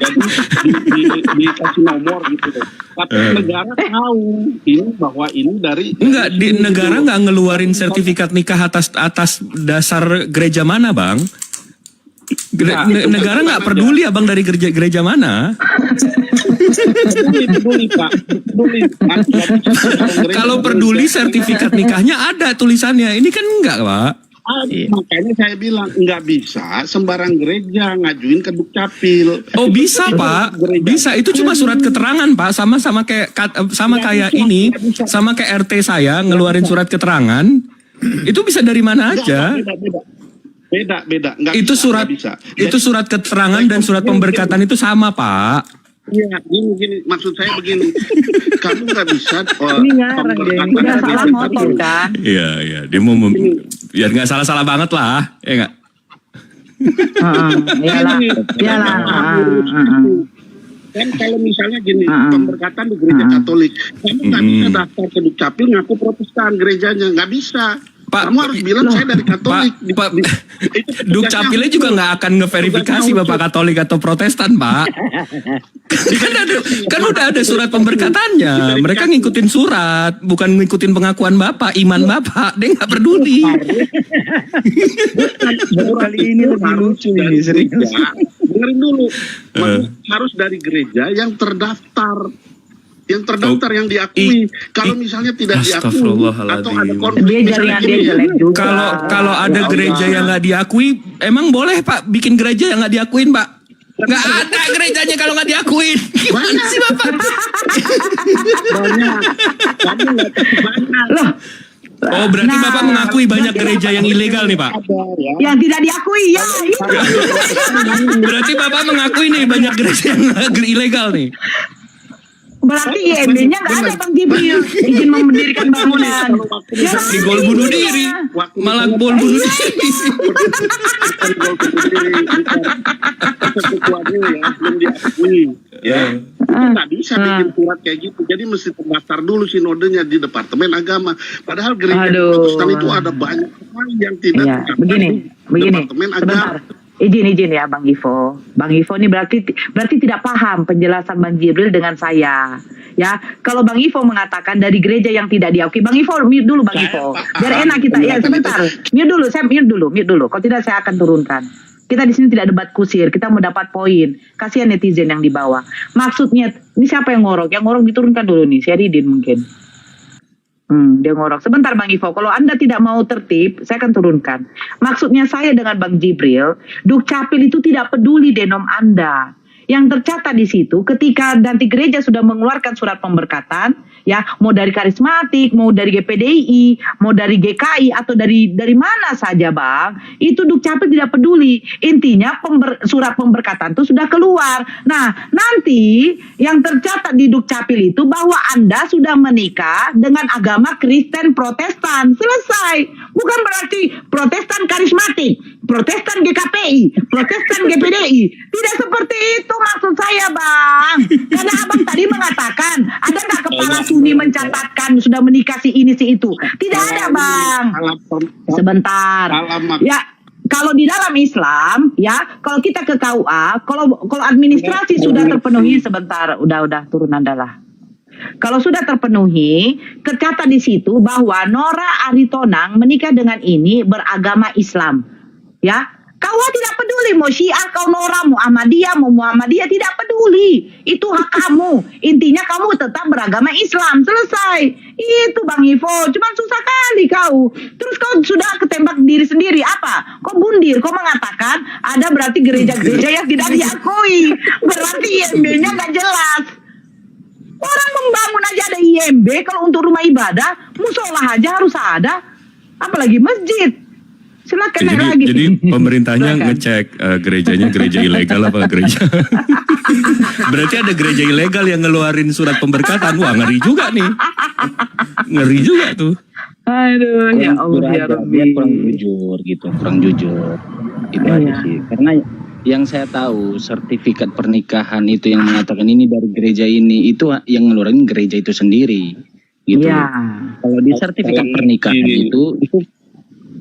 S11: Jadi dikasih nomor gitu. Tapi negara tahu ini bahwa ini dari
S12: Enggak, negara nggak ngeluarin sertifikat nikah atas dasar gereja mana, Bang? Negara nggak peduli Abang dari gereja mana.
S11: peduli Pak.
S12: Kalau peduli sertifikat nikahnya ada tulisannya. Ini kan enggak, Pak.
S11: Makanya saya bilang nggak bisa sembarang gereja ngajuin ke Dukcapil.
S12: Oh, bisa, Pak. Bisa. Itu cuma surat keterangan, Pak. Sama kayak ini, sama kayak RT saya ngeluarin surat keterangan. Itu bisa dari mana aja.
S11: Beda. Nggak
S12: Itu
S11: bisa,
S12: surat
S11: nggak bisa.
S12: itu surat keterangan dan surat pemberkatan itu sama, Pak.
S11: Iya, gini, maksud saya begini. Kamu nggak bisa
S9: Ini ngarang dia. Udah salah motor kan?
S12: Iya. Dia mau biar nggak salah-salah banget lah, ya nggak?
S9: Iyalah.
S11: Kan kalau misalnya gini, pemberkatan di gereja Katolik, kamu nggak bisa daftar ke Dukcapil ngaku Protestan gerejanya, nggak bisa.
S12: Pak,
S11: Kamu harus bilang saya dari Katolik.
S12: Dukcapilnya juga nggak akan ngeverifikasi Bapak Katolik atau Protestan, Pak. kan udah ada surat pemberkatannya. Mereka ngikutin surat, bukan ngikutin pengakuan Bapak, iman Bapak. Dia nggak peduli.
S11: Kali ini lebih lucu ini, serius. Dengerin dulu, harus dari gereja yang terdaftar. Yang terdaftar, yang diakui. Kalau misalnya tidak diakui atau ada konflik,
S12: kalau ada gereja yang nggak diakui, emang boleh Pak bikin gereja yang nggak diakuin, Pak? Nggak ada gerejanya kalau nggak diakuin. Gimana sih Bapak? Oh, berarti Bapak mengakui banyak gereja yang ilegal nih, Pak?
S9: Yang tidak diakui, ya.
S12: Berarti Bapak mengakui nih banyak gereja yang ilegal nih?
S9: Berarti IMB-nya nggak ada Bang Jibril izin mendirikan bangunan.
S12: Gol bunuh diri, malah gol bunuh diri.
S11: Belum diakui, ya. Itu nggak bisa bikin surat kayak gitu. Jadi mesti terdaftar dulu sinodenya di Departemen Agama. Padahal gereja Protestan itu ada banyak yang tidak
S9: begini,
S11: Departemen Agama.
S9: Izin ya Bang Ivo. Bang Ivo ini berarti tidak paham penjelasan Bang Jibril dengan saya. Ya, kalau Bang Ivo mengatakan dari gereja yang tidak diakui, Bang Ivo mute dulu Bang Ivo. Biar enak kita. Ya, sebentar. Mute dulu. Kalau tidak saya akan turunkan. Kita di sini tidak debat kusir, kita mau dapat poin. Kasihan netizen yang di bawah. Maksudnya, ini siapa yang ngorok? Yang ngorok diturunkan dulu nih, Syeridin mungkin. Dia ngorok. Sebentar Bang Ivo, kalau Anda tidak mau tertib, saya akan turunkan. Maksudnya saya dengan Bang Jibril, Dukcapil itu tidak peduli denom Anda. Yang tercatat di situ, ketika nanti gereja sudah mengeluarkan surat pemberkatan, ya mau dari karismatik, mau dari GPDI, mau dari GKI atau dari mana saja Bang, itu Dukcapil tidak peduli. Intinya surat pemberkatan itu sudah keluar. Nah, nanti yang tercatat di Dukcapil itu bahwa Anda sudah menikah dengan agama Kristen Protestan. Selesai. Bukan berarti Protestan karismatik, Protestan GKPI, Protestan GPDI. Tidak seperti itu maksud saya Bang. Karena Abang tadi mengatakan ada nggak kepala Suni mencatatkan sudah menikah si ini si itu. Tidak ada Bang. Sebentar. Ya, kalau di dalam Islam ya, kalau kita ke KUA, kalau administrasi sudah terpenuhi, sebentar, udah turun Anda lah. Kalau sudah terpenuhi, tercatat di situ bahwa Nora Aritonang menikah dengan ini beragama Islam. Ya, KUA tidak peduli mau Syiah, kau Nora, mau Muhammadiyah, tidak peduli. Itu hak kamu. Intinya kamu tetap beragama Islam. Selesai. Itu Bang Ivo. Cuman susah kali kau. Terus kau sudah ketembak diri sendiri. Apa? Kau bundir. Kau mengatakan ada berarti gereja-gereja yang tidak diakui. Berarti IMB-nya nggak jelas. Orang membangun aja ada IMB. Kalau untuk rumah ibadah, musola aja harus ada. Apalagi masjid. Silakan naik lagi.
S12: Jadi pemerintahnya ngecek gerejanya gereja ilegal apa gereja. Berarti ada gereja ilegal yang ngeluarin surat pemberkatan. Wah, ngeri juga nih. Ngeri juga tuh.
S9: Aduh, ya Allah ya Rabbi.
S2: Dia kurang jujur gitu, kurang jujur. Itu aja sih. Karena yang saya tahu sertifikat pernikahan itu yang mengatakan ini dari gereja ini, itu yang ngeluarin gereja itu sendiri. Gitu.
S9: Ya.
S2: Kalau di sertifikat pernikahan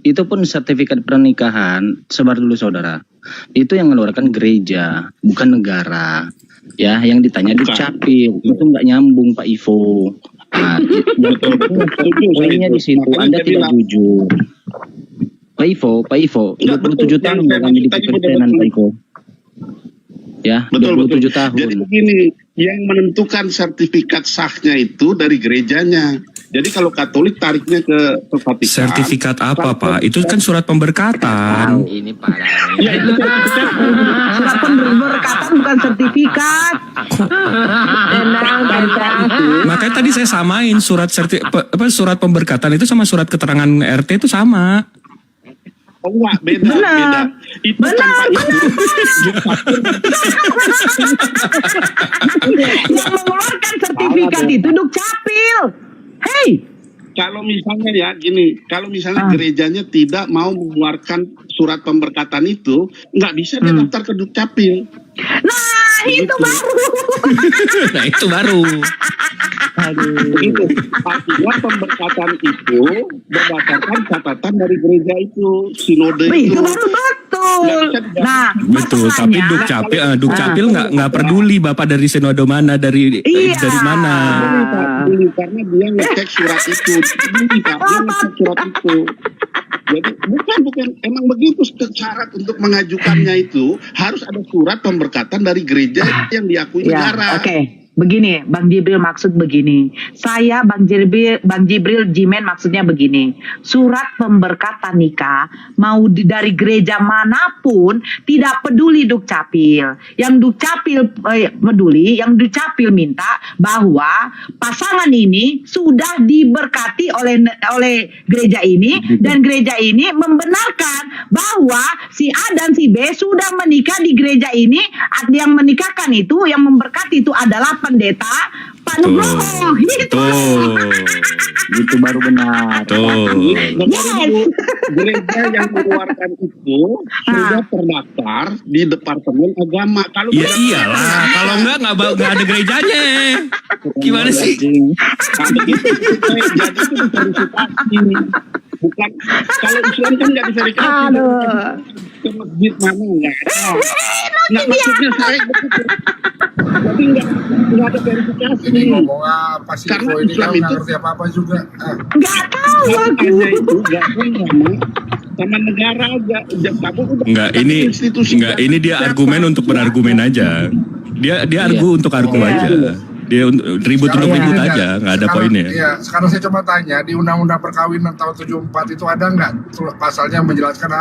S2: itu pun sertifikat pernikahan, sebar dulu saudara, itu yang mengeluarkan gereja, bukan negara. Ya, yang ditanya Dukcapil, itu nggak nyambung Pak Ivo. Nah, poinnya di situ, Anda tidak jujur. Pak Ivo, 27 tahun kami di Kekritenan Pak Ivo. Ya,
S11: betul.
S2: 27 tahun.
S11: Jadi begini, yang menentukan sertifikat sahnya itu dari gerejanya. Jadi kalau Katolik tariknya ke Vatikan.
S12: Sertifikat apa Pak? Itu kan surat pemberkatan.
S2: Ini parah.
S11: Ya, itu
S9: Surat pemberkatan bukan sertifikat.
S12: Makanya tadi saya samain surat pemberkatan itu sama surat keterangan RT itu sama.
S11: Oh enggak, beda. Itu
S9: benar. Yang mengeluarkan sertifikat itu Dukcapil. Hey,
S11: kalau misalnya ya gini, kalau misalnya gerejanya tidak mau mengeluarkan surat pemberkatan itu, nggak bisa dia daftar ke Dukcapil.
S9: Nah, itu baru.
S12: Nah itu baru.
S11: Itu artinya pemberkatan itu berdasarkan catatan dari gereja itu, sinode itu.
S9: Itu baru betul. Nah,
S12: Betul, tapi Dukcapil nggak peduli Bapak dari sinode mana, dari mana.
S11: Karena dia ngecek surat itu. Dia ngecek surat itu. Jadi bukan emang begitu syarat untuk mengajukannya itu harus ada surat pemberkatan dari gereja yang diakui negara.
S9: Oke. Begini, Bang Jibril maksud begini. Saya Bang Jibril Jimen maksudnya begini. Surat pemberkatan nikah mau dari gereja manapun tidak peduli Dukcapil. Yang Dukcapil peduli, yang Dukcapil minta bahwa pasangan ini sudah diberkati oleh gereja ini dan gereja ini membenarkan bahwa si A dan si B sudah menikah di gereja ini. Yang menikahkan itu, yang memberkati itu adalah pendeta Pak Nugroho.
S2: Itu baru benar.
S11: Gereja yang mengeluarkan itu sudah terdaftar di Departemen Agama. Kalau
S12: Ya iyalah, kalau nggak ada gerejanya. Gimana sih?
S11: Nah, begitu jadi itu diverifikasi. Bukan kalau Islam kan nggak diverifikasi. Ke masjid mana nggak ada. Nah maksudnya saya begitu. Tapi nggak ada verifikasi.
S6: Ngomong apa sih?
S11: Karena
S6: Ini
S11: Islam
S6: kan
S11: itu
S6: nggak ngerti apa-apa juga.
S9: Nggak tahu aku.
S11: itu nggak sama negara aja. Kamu udah
S12: Ini dia argumen untuk berargumen aja. Dia untuk argu aja. Dia ribut aja, nggak ada poinnya.
S6: Iya, sekarang saya coba tanya, di Undang-Undang Perkawinan tahun 74 itu ada nggak pasalnya menjelaskan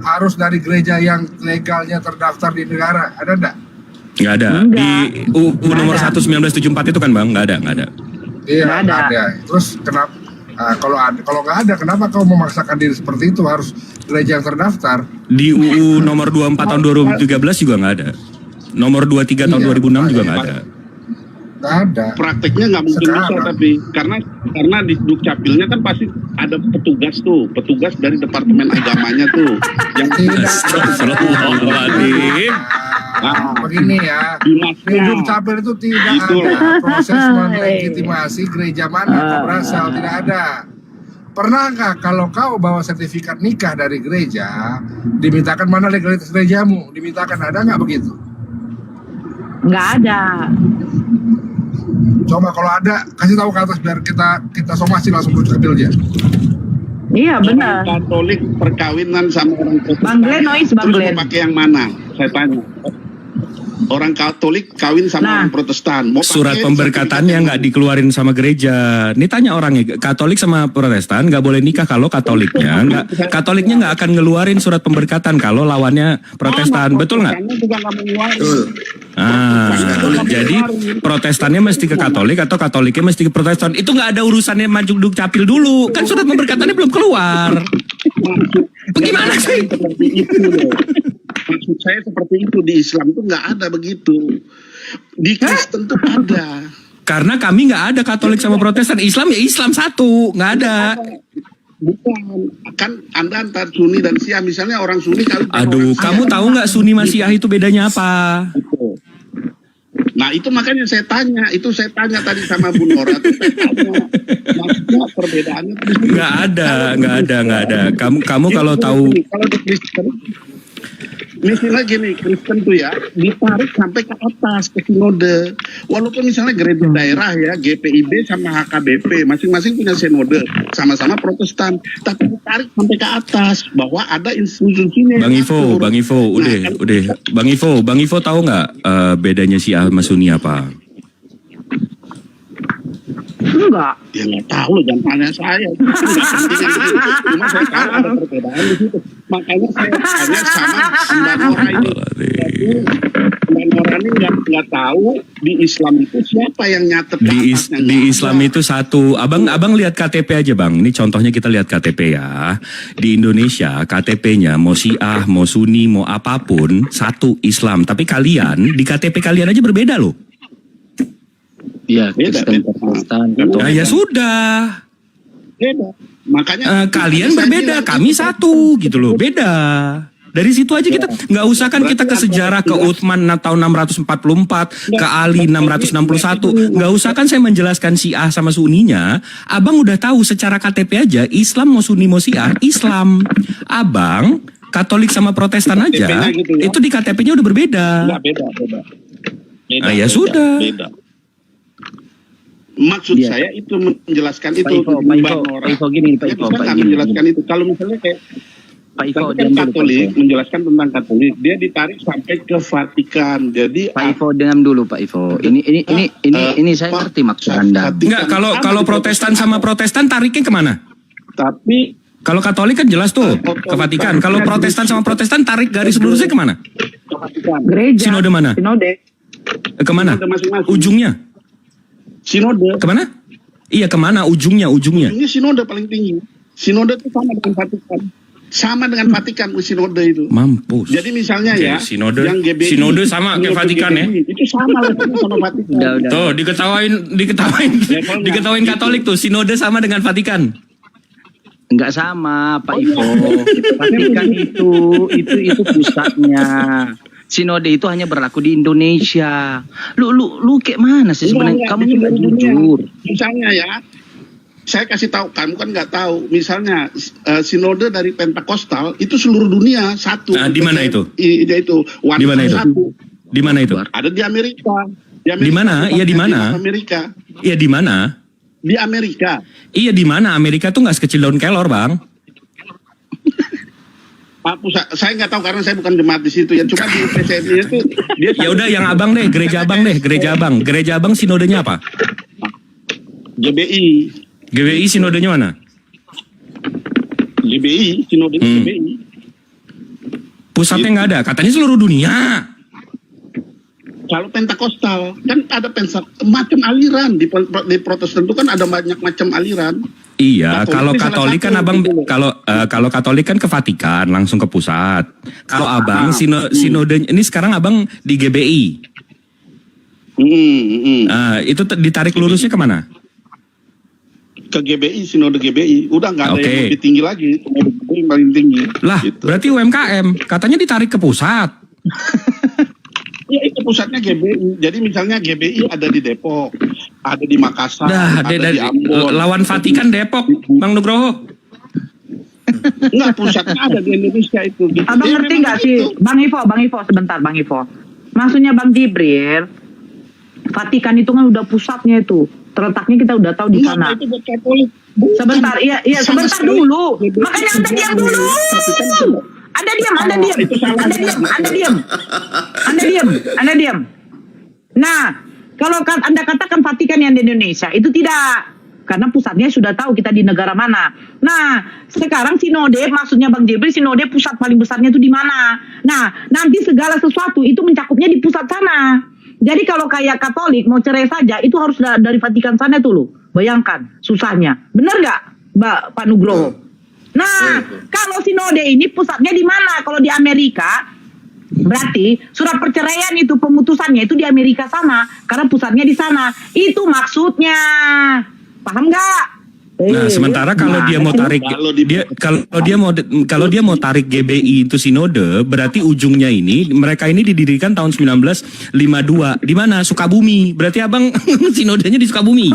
S6: harus dari gereja yang legalnya terdaftar di negara? Ada nggak?
S12: Nggak ada. Di UU nomor 1 1974 itu kan Bang, nggak ada.
S6: Iya, nggak ada. Terus kenapa? Kalau nggak ada, kenapa kau memaksakan diri seperti itu harus gereja yang terdaftar?
S12: Di UU nomor 24 tahun 2013 juga nggak ada. Nomor 23 tahun 2006 juga nggak ada.
S6: Ada.
S11: Prakteknya nggak mungkin bisa, tapi karena di Dukcapilnya kan pasti ada petugas dari Departemen Agamanya tuh yang
S6: begini ya, di Dukcapil itu tidak ada proses melegitimasi gereja mana kau berasal, tidak ada. Pernahkah kalau kau bawa sertifikat nikah dari gereja, dimintakan mana legalitas gerejamu? Dimintakan, ada nggak begitu?
S9: Nggak ada.
S6: Coba kalau ada, kasih tahu ke atas biar kita somasi langsung Dukcapil aja.
S9: Iya benar.
S11: Orang Katolik perkawinan sama orang Protestan.
S9: Bang Glenn,
S11: terus mau pakai yang mana? Saya tanya. Orang Katolik kawin sama orang Protestan. Mau
S12: Surat pemberkatannya nggak dikeluarin sama gereja. Ini tanya orangnya, Katolik sama Protestan nggak boleh nikah kalau Katoliknya nggak akan ngeluarin surat pemberkatan kalau lawannya Protestan, betul nggak? Jadi Protestannya mesti ke Katolik atau Katoliknya mesti ke Protestan. Itu nggak ada urusannya maju Dukcapil dulu, kan surat pemberkatannya belum keluar. Bagaimana sih?
S11: Maksud saya seperti itu, di Islam tuh nggak ada begitu. Di Kristen tuh ada.
S12: Karena kami nggak ada Katolik sama Protestan. Islam ya Islam satu, nggak ada.
S11: Bukan, kan Anda antar Sunni dan Syiah, misalnya orang Sunni kalau
S12: kamu tahu nggak Sunni sama Syiah itu bedanya apa?
S11: Nah itu makanya saya tanya tadi sama Bu Nora tuh saya tanya. Maksudnya perbedaannya
S12: nggak ada. Kamu kalau tahu
S11: kalau di Kristen misalnya gini, Kristen tuh ya ditarik sampai ke atas ke sinode. Walaupun misalnya gereja daerah ya, GPIB sama HKBP masing-masing punya sinode, sama-sama Protestan, tapi ditarik sampai ke atas bahwa ada institusinya.
S12: Bang Ivo, udah. Bang Ivo tahu nggak bedanya Syiah sama Sunni apa?
S9: Enggak.
S11: Ya nggak tahu, jangan tanya saya. Cuma saya tahu ada perbedaan di situ. Makanya saya tanya sama Mbak Nora ini. Mbak Nora ini nggak tahu di Islam itu siapa yang nyatet
S12: di Islam itu satu. Abang lihat KTP aja Bang. Ini contohnya kita lihat KTP ya. Di Indonesia KTP-nya mau Syiah, mau Sunni, mau apapun satu Islam. Tapi kalian di KTP kalian aja berbeda loh.
S2: Iya, Kristen Protestan.
S12: Nah ya sudah.
S11: Beda. Makanya
S12: kalian berbeda, kami satu gitu loh, beda. Dari situ aja kita nggak usah kan kita ke sejarah ke Utsman tahun 644, ke Ali 661. Nggak usah kan saya menjelaskan Syiah sama Sunninya. Abang udah tahu secara KTP aja Islam mau Sunni mau Syiah Islam. Abang Katolik sama Protestan aja
S11: KTP-nya gitu ya.
S12: itu di KTP-nya udah berbeda.
S11: Enggak, beda.
S12: Ah, ya sudah.
S11: Beda. Maksud saya itu menjelaskan itu
S2: Pak Ivo gini, Pak Ivo,
S11: Pak menjelaskan itu. Kalau misalnya kayak
S2: Pak Ivo
S11: kan Katolik menjelaskan tentang Katolik, dia ditarik sampai ke Vatikan. Jadi
S2: Pak Ivo diam dulu Pak Ivo. Ini saya ngerti maksud Anda.
S12: Enggak, kalau Protestan sama Protestan tariknya kemana?
S11: Tapi
S12: kalau Katolik kan jelas tuh ke Vatikan. Kalau Protestan sama Protestan tarik garis lurusnya kemana?
S9: Gereja.
S12: Sinode mana?
S9: Sinode.
S12: Kemana? Ujungnya?
S11: Sinode.
S12: Kemana? Iya kemana ujungnya?
S11: Ini sinode paling tinggi. Sinode itu sama dengan Vatikan. Sama dengan Vatikan sinode itu.
S12: Mampus.
S11: Jadi misalnya
S12: Oke,
S11: ya,
S12: sinode
S11: yang GBI,
S12: sinode sama kayak Vatikan ya.
S11: Itu sama levelnya sama Vatikan.
S12: Tuh diketawain Katolik tuh sinode sama dengan Vatikan.
S2: Enggak sama Pak Ivo. Vatikan itu pusatnya. Sinode itu hanya berlaku di Indonesia. Lu kayak mana sih sebenarnya? Kamu ini nggak jujur.
S11: Misalnya ya, saya kasih tahu, kamu kan nggak tahu. Misalnya sinode dari Pentakosta itu seluruh dunia satu.
S12: Nah, di mana itu?
S11: Itu.
S12: Di mana itu? Di mana itu?
S11: Ada di Amerika.
S12: Di mana? Iya di mana?
S11: Amerika.
S12: Iya di mana?
S11: Di Amerika.
S12: Iya di mana? Amerika tuh nggak sekecil daun kelor, Bang.
S11: Pak Pusat, saya nggak tahu karena saya bukan jemaat di situ ya. Cuma di PCMI itu dia.
S12: Ya udah yang abang deh, gereja abang. Gereja abang sinodenya apa?
S11: GBI.
S12: GBI sinodenya mana?
S11: GBI, sinodenya GBI.
S12: Pusatnya nggak ada, katanya seluruh dunia.
S11: Kalau Pentakostal kan ada macam aliran di Protestan itu kan ada banyak macam aliran.
S12: Iya, kalau
S11: Katolik
S12: Katolik kan abang kalau Katolik kan ke Vatikan langsung ke pusat. Kalau abang sinode ini sekarang abang di GBI. Itu ditarik lurusnya kemana?
S11: Ke GBI, sinode GBI. Udah nggak ada yang lebih tinggi lagi. Sinode GBI yang paling tinggi.
S12: Lah, berarti UMKM katanya ditarik ke pusat.
S11: Ya itu pusatnya GBI. Jadi misalnya GBI ada di Depok, ada di Makassar, ada di Ambon.
S12: Lawan Vatikan Depok, Bang Nugroho.
S11: Enggak, pusatnya ada di Indonesia itu. Gitu.
S9: Abang ngerti nggak sih, Bang Ivo, sebentar Bang Ivo. Maksudnya Bang Jibril, Vatikan itu kan udah pusatnya itu. Terletaknya kita udah tahu di sana.
S11: Itu buat Katolik.
S9: Sebentar, iya sebentar dulu. Makanya Anda diam dulu. Anda diam. Nah, kalau Anda katakan Vatikan yang di Indonesia, itu tidak. Karena pusatnya sudah tahu kita di negara mana. Nah, sekarang sinode, maksudnya Bang Jibril, sinode pusat paling besarnya itu di mana? Nah, nanti segala sesuatu itu mencakupnya di pusat sana. Jadi kalau kayak Katolik mau cerai saja, itu harus dari Vatikan sana tuh loh. Bayangkan, susahnya. Benar nggak, Pak Nugroho? Nah, kalau sinode ini pusatnya di mana? Kalau di Amerika, berarti surat perceraian itu pemutusannya itu di Amerika sana, karena pusatnya di sana. Itu maksudnya, paham nggak?
S12: Nah, sementara kalau dia mau tarik kalau dia mau tarik GBI itu sinode, berarti ujungnya ini mereka ini didirikan tahun 1952. Di mana? Sukabumi. Berarti abang sinodenya di Sukabumi.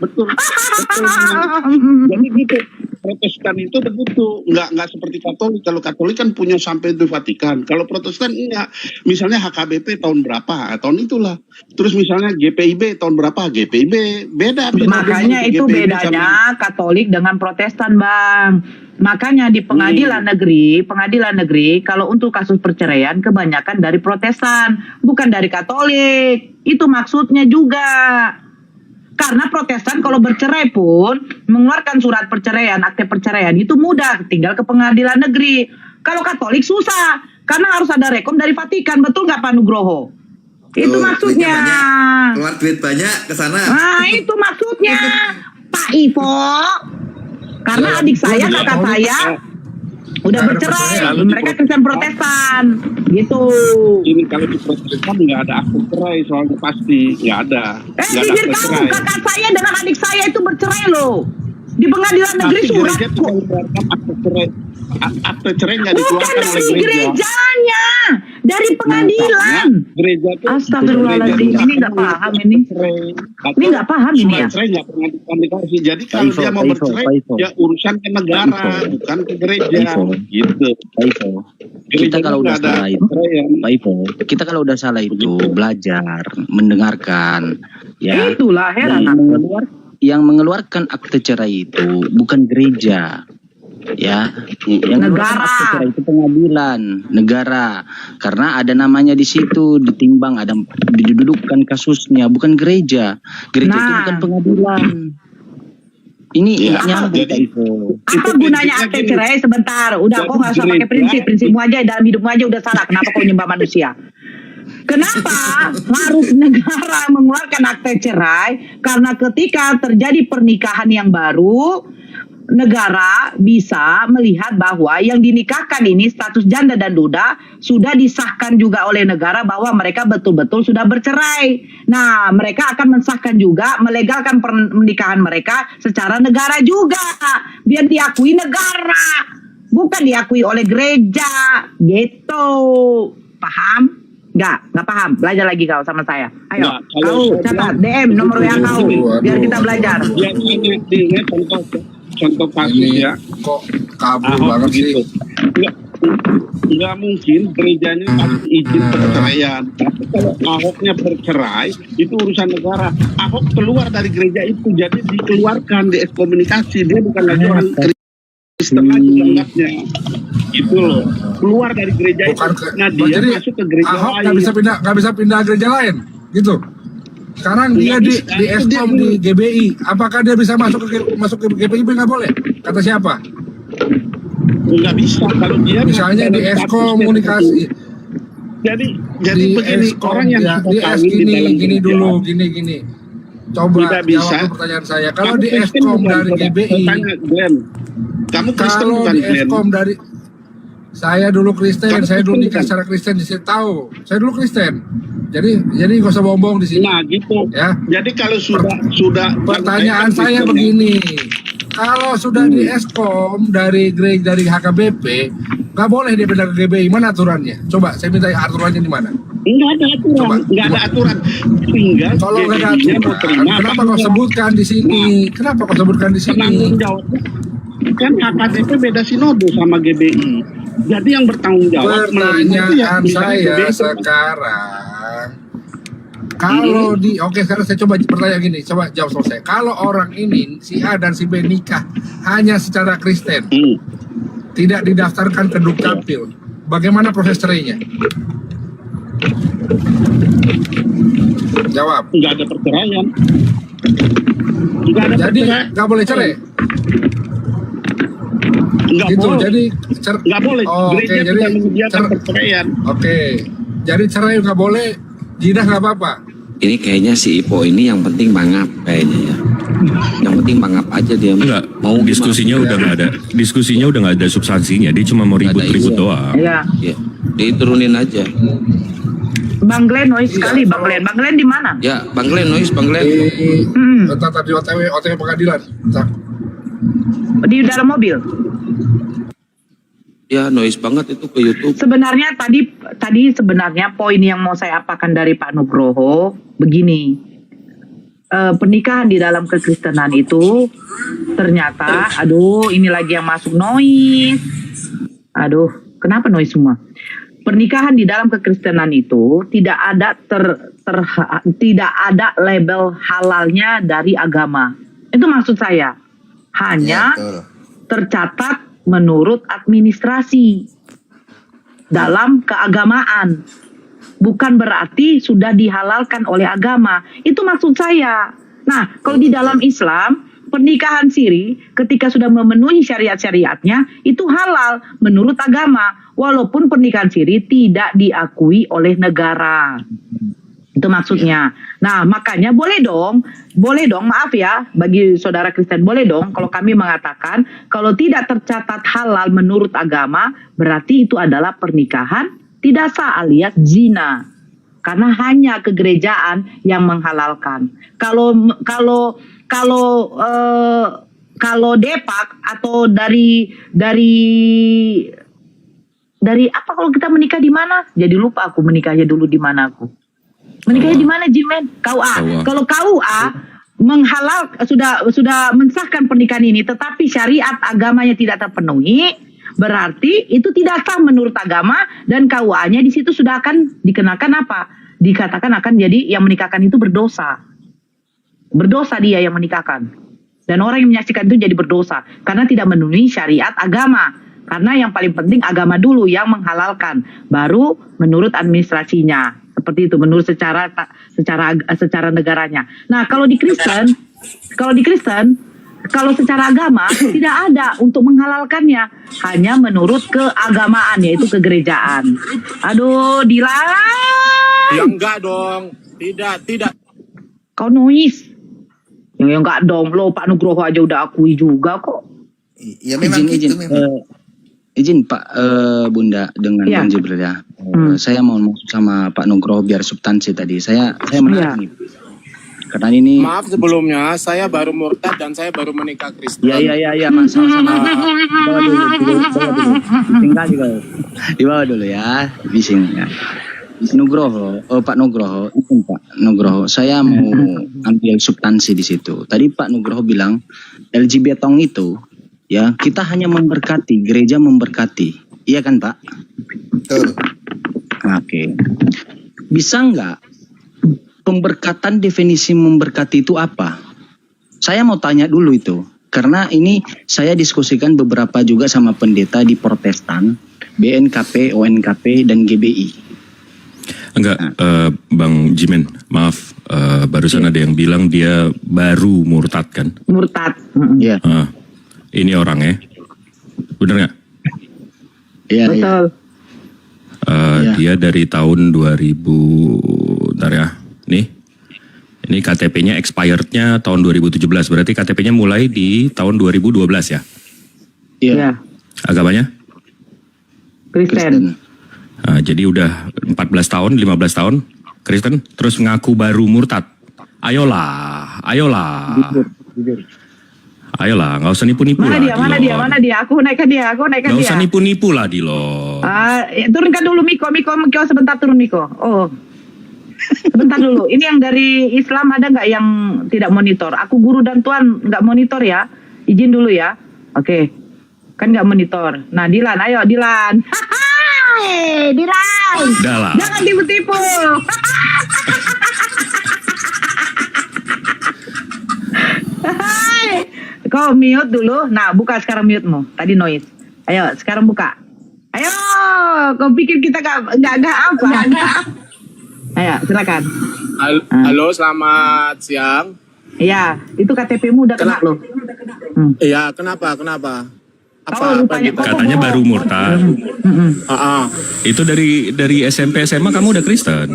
S11: Betul. Jadi gitu. Protestan itu begitu, nggak seperti Katolik. Kalau Katolik kan punya sampai di Vatikan. Kalau Protestan enggak. Misalnya HKBP tahun berapa? Tahun itulah. Terus misalnya GPIB tahun berapa? GPIB beda.
S9: Makanya itu bedanya Katolik dengan Protestan, Bang. Makanya di pengadilan negeri kalau untuk kasus perceraian kebanyakan dari Protestan, bukan dari Katolik. Itu maksudnya juga. Karena Protestan kalau bercerai pun mengeluarkan surat perceraian, akte perceraian itu mudah, tinggal ke pengadilan negeri. Kalau Katolik susah, karena harus ada rekom dari Vatikan, betul nggak Pak Nugroho? Itu maksudnya.
S3: Keluar duit banyak ke sana.
S9: Nah, itu maksudnya Pak Ivo. Karena adik saya, kakak saya udah bercerai, mereka Kristen Protestan, gitu.
S11: Ini kalau di Protestan nggak ada akte cerai, soalnya pasti nggak ada.
S9: Jujur kamu, kakak saya dengan adik saya itu bercerai loh. Di pengadilan negeri
S11: Tapi
S9: surat
S11: gereja
S9: kok.
S11: tidak mengeluarkan akte cerai nggak
S9: Bukan
S11: dikeluarkan oleh
S9: dari
S11: gereja.
S9: gerejanya, dari pengadilan.
S11: Gereja itu
S9: Astagfirullahaladzim, ini nggak paham ini. Ini nggak paham ini ya.
S11: Surat cerai nggak pernah dikasih. Jadi kalau dia mau bercerai, ya urusan ke negara, bukan ke gereja. Gitu.
S2: Kita kalau udah
S11: nggak ada
S2: salah itu,
S11: perceraian.
S2: Pak Ivo, kita kalau udah salah itu belajar, mendengarkan, ya.
S9: Itulah heran aku.
S2: Yang mengeluarkan akte cerai itu bukan gereja, ya. Yang mengeluarkan akte cerai itu pengadilan negara, karena ada namanya di situ, ditimbang, ada didudukkan kasusnya, bukan gereja. Gereja itu bukan pengadilan. Ini nyambung, Pak Ivo.
S9: Apa gunanya akte cerai? Sebentar, udah kok nggak usah pakai prinsipmu aja, dalam hidupmu aja udah salah. Kenapa kau nyembah manusia? Kenapa harus negara mengeluarkan akte cerai? Karena ketika terjadi pernikahan yang baru, negara bisa melihat bahwa yang dinikahkan ini status janda dan duda sudah disahkan juga oleh negara bahwa mereka betul-betul sudah bercerai. Nah, mereka akan mensahkan juga, melegalkan pernikahan mereka secara negara juga. Biar diakui negara, bukan diakui oleh gereja. Gitu. Paham? Nggak paham. Belajar lagi kau sama saya. Ayo, kau catat DM nomor WA kau biar kita belajar.
S11: Ya, ini contoh kasus ya.
S6: Kok kabur
S11: Ahok
S6: banget sih?
S11: begitu. Nggak mungkin gerejanya kasih izin perceraian. Tapi kalau Ahoknya bercerai, itu urusan negara. Ahok keluar dari gereja itu, jadi dikeluarkan, diekskomunikasi. Dia bukan lagi orang Kristen lagi dianggapnya. Gitu loh. Keluar dari gereja
S6: Bukan
S11: itu. Nah, dia
S6: jadi
S11: masuk ke gereja
S6: Ahok
S11: lain.
S6: nggak bisa pindah gereja lain, gitu. Sekarang dia di Eskom di GBI. Apakah dia bisa masuk ke GBI? Nggak boleh. Kata siapa?
S11: Nggak bisa kalau dia
S6: Misalnya di Eskom komunikasi.
S11: Jadi
S6: Di
S11: begini,
S6: Eskom,
S11: orang yang
S6: ya,
S11: sudah
S6: di
S11: kawin di dalam
S6: gini
S11: gereja,
S6: dulu, gini. Coba
S11: tidak bisa.
S6: jawab pertanyaan saya. Kalau
S11: Kamu
S6: di
S11: Kristen
S6: Eskom
S11: bukan?
S6: dari
S11: Coba,
S6: GBI,
S11: saya tanya, Glenn. Kamu Kristen
S6: kalau
S11: bukan,
S6: di
S11: Glenn?
S6: Eskom dari saya dulu Kristen,
S11: Kamu
S6: saya dulu
S11: Kristen
S6: nikah
S11: bukan?
S6: secara Kristen, saya tahu. Saya dulu Kristen. Jadi gak usah bohong di sini.
S11: Nah, gitu.
S6: Ya.
S11: Jadi kalau sudah
S6: Pertanyaan saya
S11: Kristen,
S6: begini, kalau sudah di Eskom dari HKBP, nggak boleh dia pindah ke GBI, mana aturannya? Coba saya minta aturannya di mana?
S11: Nggak ada aturan, nggak ada aturan. Tinggal
S6: Kalau nggak ada
S11: GBI-nya mau
S6: aturan,
S11: terima
S6: kenapa
S11: apa
S6: kau
S11: enggak?
S6: sebutkan di sini? Kenapa kau sebutkan di sini?
S11: Penanggung jawabnya kan HKBP beda sinodo sama GBI. Jadi yang bertanggung jawab
S6: Pertanyaan saya sekarang, kalau sekarang saya coba bertanya gini, coba jawab sama saya. Kalau orang ini si A dan si B nikah hanya secara Kristen, tidak didaftarkan ke Dukcapil, bagaimana proses cerainya? Jawab.
S11: Nggak ada perceraian. Nggak ada
S6: Jadi
S11: perceraian.
S6: nggak boleh cerai.
S11: Nggak
S6: Gitu.
S11: boleh.
S6: Jadi
S11: Nggak boleh. Gereja
S6: jadi
S11: tidak menyediakan perceraian.
S6: Oke. Jadi cerai nggak boleh, jidah nggak apa-apa.
S1: Ini kayaknya si Ipo ini yang penting mangap kayaknya ya. Yang penting mangap aja dia.
S12: Enggak,
S1: Mau
S12: diskusinya
S1: gimana?
S12: udah nggak ada. Diskusinya udah nggak ada substansinya. Dia cuma mau ribut-ribut doang.
S9: Iya.
S1: Ya, diturunin aja.
S9: Bang Glenn noise sekali, Bang Glenn. Bang Glenn di mana?
S1: Ya, Bang Glenn, noise Bang Glenn.
S6: Tadi OTW pengadilan. Bentar.
S9: Di dalam mobil.
S1: Ya, noise banget itu ke YouTube.
S9: Sebenarnya tadi sebenarnya poin yang mau saya apakan dari Pak Nugroho begini. Pernikahan di dalam kekristenan itu ternyata, aduh ini lagi yang masuk noise. Aduh, kenapa noise semua? Pernikahan di dalam kekristenan itu tidak ada tidak ada label halalnya dari agama. Itu maksud saya. Hanya tercatat menurut administrasi dalam keagamaan. Bukan berarti sudah dihalalkan oleh agama. Itu maksud saya. Nah, kalau di dalam Islam, pernikahan siri ketika sudah memenuhi syariat-syariatnya, itu halal menurut agama. Walaupun pernikahan siri tidak diakui oleh negara. Itu maksudnya. Nah, makanya boleh dong, maaf ya, bagi saudara Kristen, boleh dong kalau kami mengatakan, kalau tidak tercatat halal menurut agama, berarti itu adalah pernikahan tidak sah alias zina. Karena hanya kegerejaan yang menghalalkan. Kalau kalau Depak atau dari apa kalau kita menikah di mana? Jadi lupa aku menikahnya dulu di mana aku. Menikahnya di mana, Jimen? KUA. Kalau KUA menghalal sudah mensahkan pernikahan ini, tetapi syariat agamanya tidak terpenuhi, berarti itu tidak sah menurut agama, dan KUA-nya di situ sudah akan dikenakan apa? Dikatakan akan jadi yang menikahkan itu berdosa. Berdosa dia yang menikahkan. Dan orang yang menyaksikan itu jadi berdosa karena tidak memenuhi syariat agama. Karena yang paling penting agama dulu yang menghalalkan, baru menurut administrasinya. Seperti itu menurut secara negaranya. Nah, kalau di Kristen kalau secara agama tidak ada untuk menghalalkannya, hanya menurut keagamaan, yaitu kegerejaan. Aduh, Dilan.
S10: Ya enggak dong. Tidak.
S9: Kau noise. Ya enggak dong, lo Pak Nugroho aja udah akui juga kok.
S3: Ya memang gitu memang.
S2: Izin Pak Bunda dengan Bang Jibril ya. Saya mau masuk sama Pak Nugroho biar substansi tadi. Saya menarik nih. Karena ini
S10: Maaf sebelumnya, saya baru murtad dan saya baru menikah Kristen.
S2: Iya Mas, sama-sama. Bawa dulu. Tinggal juga. Dibawa dulu ya, bising ya. Nugroho, Pak Nugroho, itu Pak Nugroho. Saya mau ambil substansi di situ. Tadi Pak Nugroho bilang LGBT itu ya kita hanya memberkati, gereja memberkati. Iya kan Pak?
S3: Betul.
S2: Oke. Bisa nggak pemberkatan, definisi memberkati itu apa? Saya mau tanya dulu itu. Karena ini saya diskusikan beberapa juga sama pendeta di Protestan, BNKP, ONKP, dan GBI.
S12: Enggak, Bang Jimen, maaf. Barusan ada yang bilang dia baru murtad kan?
S9: Murtad.
S2: Iya.
S12: Ini orangnya. Bener nggak?
S2: Iya.
S9: Betul.
S12: Dia dari tahun 2000, bentar ya. Ini KTP-nya expired-nya tahun 2017. Berarti KTP-nya mulai di tahun 2012 ya?
S9: Iya.
S12: Agamanya?
S9: Kristen.
S12: Nah, jadi udah 14 tahun, 15 tahun Kristen, terus ngaku baru murtad. Ayolah. Ayolah, nggak usah nipu-nipu lah.
S9: Mana dia? Aku naikkan dia.
S12: Nggak usah nipu-nipu lah Dilo.
S9: Turunkan dulu Miko, sebentar turun Miko. Oh. Sebentar dulu, ini yang dari Islam ada nggak yang tidak monitor? Aku guru dan tuan nggak monitor ya, izin dulu ya. Oke, kan nggak monitor. Nah Dilan, ayo Dilan. Dilan, jangan tipu-tipu. Kau mute dulu. Nah buka sekarang mute-mu, tadi noise. Ayo sekarang buka. Ayo, kau pikir kita nggak apa? Ayo, silakan.
S10: Halo, selamat siang.
S9: Iya, itu KTP-mu udah kena loh.
S10: Iya, kenapa? Apa gitu?
S12: Katanya baru murtad. Itu dari SMP SMA kamu udah Kristen?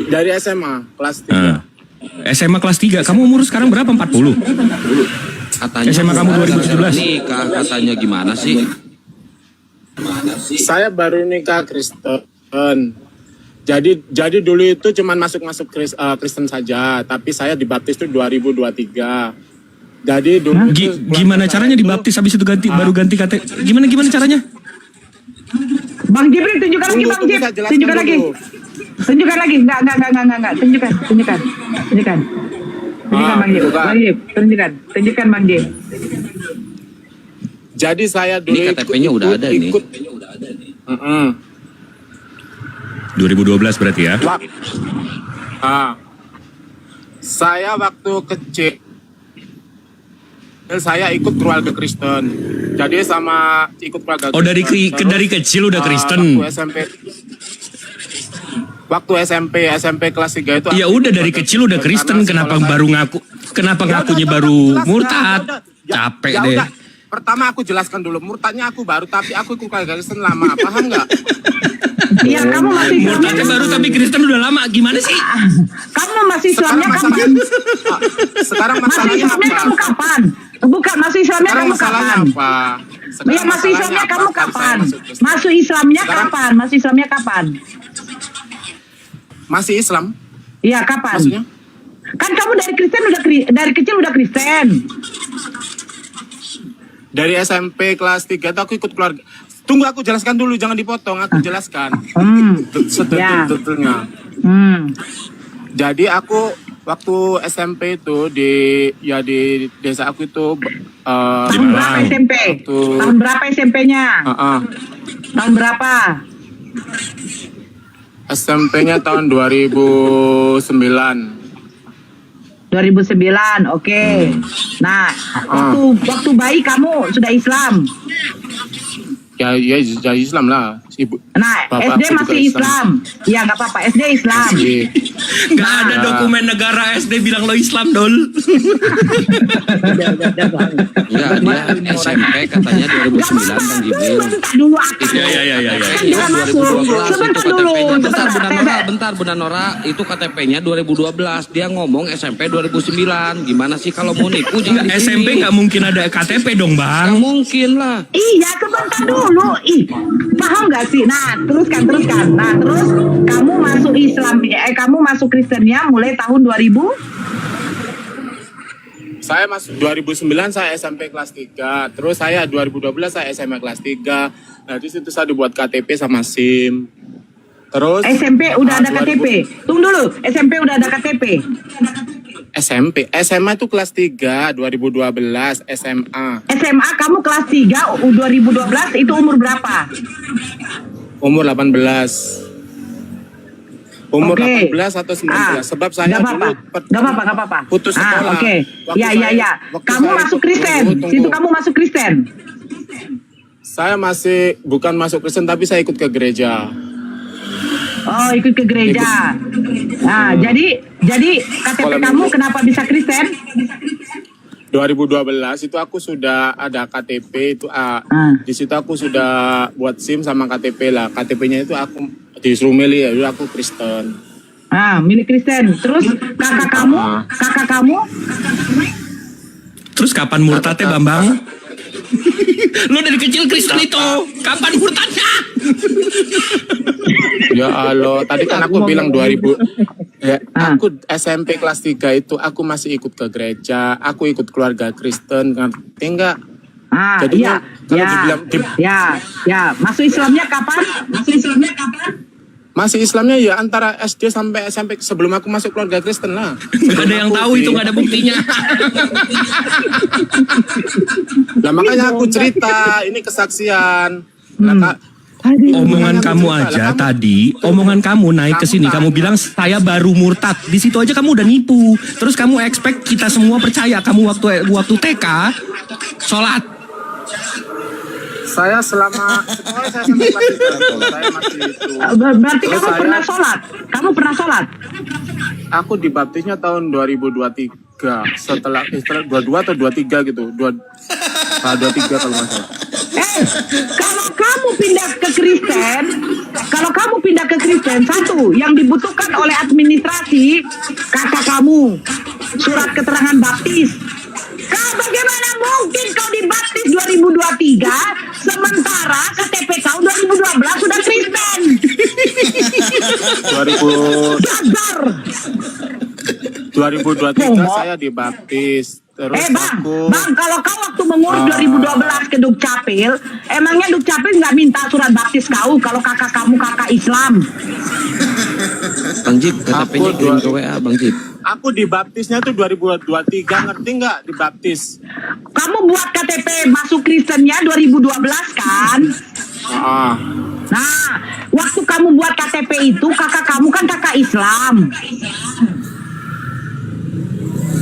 S10: Dari SMA kelas 3.
S12: SMA kelas 3, kamu umur sekarang berapa? 40?
S1: Katanya
S12: SMA kamu 2017.
S1: Nikah katanya gimana sih?
S10: Saya baru nikah Kristen. Jadi dulu itu cuman masuk Kristen saja, tapi saya dibaptis itu 2023. Jadi dulu
S12: gimana caranya dibaptis habis itu baru ganti KTP? Gimana caranya?
S9: Bang Jibril tunjukkan lagi Bang Jibril. Tunjukkan lagi. Enggak. Tunjukkan. Tunjukkan Bang Jibril. Tunjukkan Bang Jibril.
S10: Jadi saya dulu
S1: ini KTP-nya udah ada nih.
S12: 2012 berarti ya?
S10: Saya waktu kecil saya ikut keluarga Kristen. Jadi sama ikut keluarga Kristen.
S12: Oh dari kecil udah Kristen.
S10: Waktu SMP kelas 3 itu.
S12: Ya udah dari kecil udah Kristen, kenapa ngakunya baru murtad? Capek deh.
S10: Pertama aku jelaskan dulu, murtadnya aku baru, tapi aku ikut keluarga Kristen lama, paham nggak?
S9: Iya, kamu masih
S12: murtadnya baru tapi Kristen udah lama, gimana sih?
S9: Kamu masih Islamnya kapan?
S10: Sekarang masalahnya apa?
S9: Kamu kapan? Bukan, masih Islamnya kamu kapan? Ya, masih Islamnya kamu kapan? Masuk Islamnya kapan?
S10: Masih Islam?
S9: Iya, kapan?
S10: Maksudnya?
S9: Kan kamu dari Kristen dari kecil udah Kristen.
S13: Dari SMP kelas 3 itu aku ikut keluarga. Tunggu aku jelaskan dulu, jangan dipotong, aku jelaskan. Sedetil-detilnya. Jadi aku waktu SMP itu di desa aku itu
S9: Tahun berapa SMP? Tahun berapa SMP-nya? Tahun berapa?
S13: SMP-nya tahun 2009.
S9: 2009, oke. Nah, waktu bayi kamu sudah Islam.
S13: Ya Islam lah. Ibu.
S9: Nah,
S13: Bapak
S9: SD
S13: aku juga
S9: masih Islam. Ya nggak apa-apa, SD Islam.
S12: Nggak ada dokumen negara SD bilang lo Islam, Dol.
S1: Enggak, dia SMP katanya 2009 Bang Jibril.
S9: Dulu aku.
S12: Ya.
S1: Itu 2012
S9: Sebentar
S1: itu
S9: dulu.
S1: KTP-nya. Bentar Bunda Nora, itu KTP-nya 2012. Dia ngomong SMP 2009. Gimana sih kalau mau nipu jangan di sini.
S12: SMP nggak mungkin ada KTP dong, Bang.
S1: Nggak mungkin lah.
S9: Iya, sebentar dulu. Paham nggak sih? Nah, teruskan. Nah, terus kamu masuk Islam, kamu masuk Kristennya mulai tahun 2000?
S13: Saya masuk 2009 saya SMP kelas 3. Terus saya 2012 saya SMA kelas 3. Nah, di situ saya dibuat KTP sama SIM. Terus
S9: SMP udah ada KTP. Tunggu dulu, SMP udah ada KTP.
S13: SMA itu kelas 3 2012 SMA.
S9: SMA kamu kelas 3 2012 itu umur berapa?
S13: Umur 18. Umur 18 atau 19. Sebab saya
S9: Gak apa-apa.
S13: putus sekolah.
S9: Oke.
S13: Waktu
S9: Ya. Kamu masuk Kristen. Situ kamu masuk Kristen.
S13: Saya bukan masuk Kristen tapi saya ikut ke gereja.
S9: Oh, ikut ke gereja. Nah, jadi KTP kamu kenapa bisa Kristen?
S13: 2012 itu aku sudah ada KTP itu di situ aku sudah buat SIM sama KTP lah. KTP-nya itu aku disuruh milih ya, aku Kristen.
S9: Milih Kristen. Terus kakak kamu?
S12: Terus kapan murtadnya, Bambang? Lo dari kecil Kristen itu, kapan murtadnya?
S13: Ya Allah, tadi kan aku bilang 2000. Ya, aku SMP kelas 3 itu aku masih ikut ke gereja, aku ikut keluarga Kristen, ngerti enggak? Jadinya kalau dibilang
S9: masuk Islamnya kapan?
S13: Masih Islamnya ya antara SD sampai SMP sebelum aku masuk keluarga Kristen lah.
S12: Gak ada yang tahu itu, gak ada buktinya.
S13: Nah makanya aku cerita, ini kesaksian.
S12: Omongan kamu aja tadi, omongan kamu naik ke sini, kamu bilang saya baru murtad. Di situ aja kamu udah nipu. Terus kamu expect kita semua percaya kamu waktu TK sholat.
S13: Saya selama sekolah saya sampai masih saya masih itu.
S9: Berarti kamu pernah sholat? Kamu pernah sholat?
S13: Aku dibaptisnya tahun 2023 setelah 22 atau 23 gitu. 23 kalau nggak salah.
S9: Kalau kamu pindah ke Kristen, satu yang dibutuhkan oleh administrasi kakak kamu surat keterangan baptis. Bagaimana mungkin kau dibaptis 2023 sementara KTP kau 2012 sudah Kristen?
S13: 2023 saya dibaptis. Terus
S9: Bang, kalau kau waktu mengurus 2012 ke Dukcapil, emangnya Dukcapil nggak minta surat baptis kau kalau kakak kamu kakak Islam?
S1: Bang Jip, KTP-nya kirim ke WA, Bang Jip.
S13: Aku dibaptisnya tuh 2023, ngerti nggak dibaptis?
S9: Kamu buat KTP masuk Kristennya 2012 kan? Nah, waktu kamu buat KTP itu kakak kamu kan kakak Islam.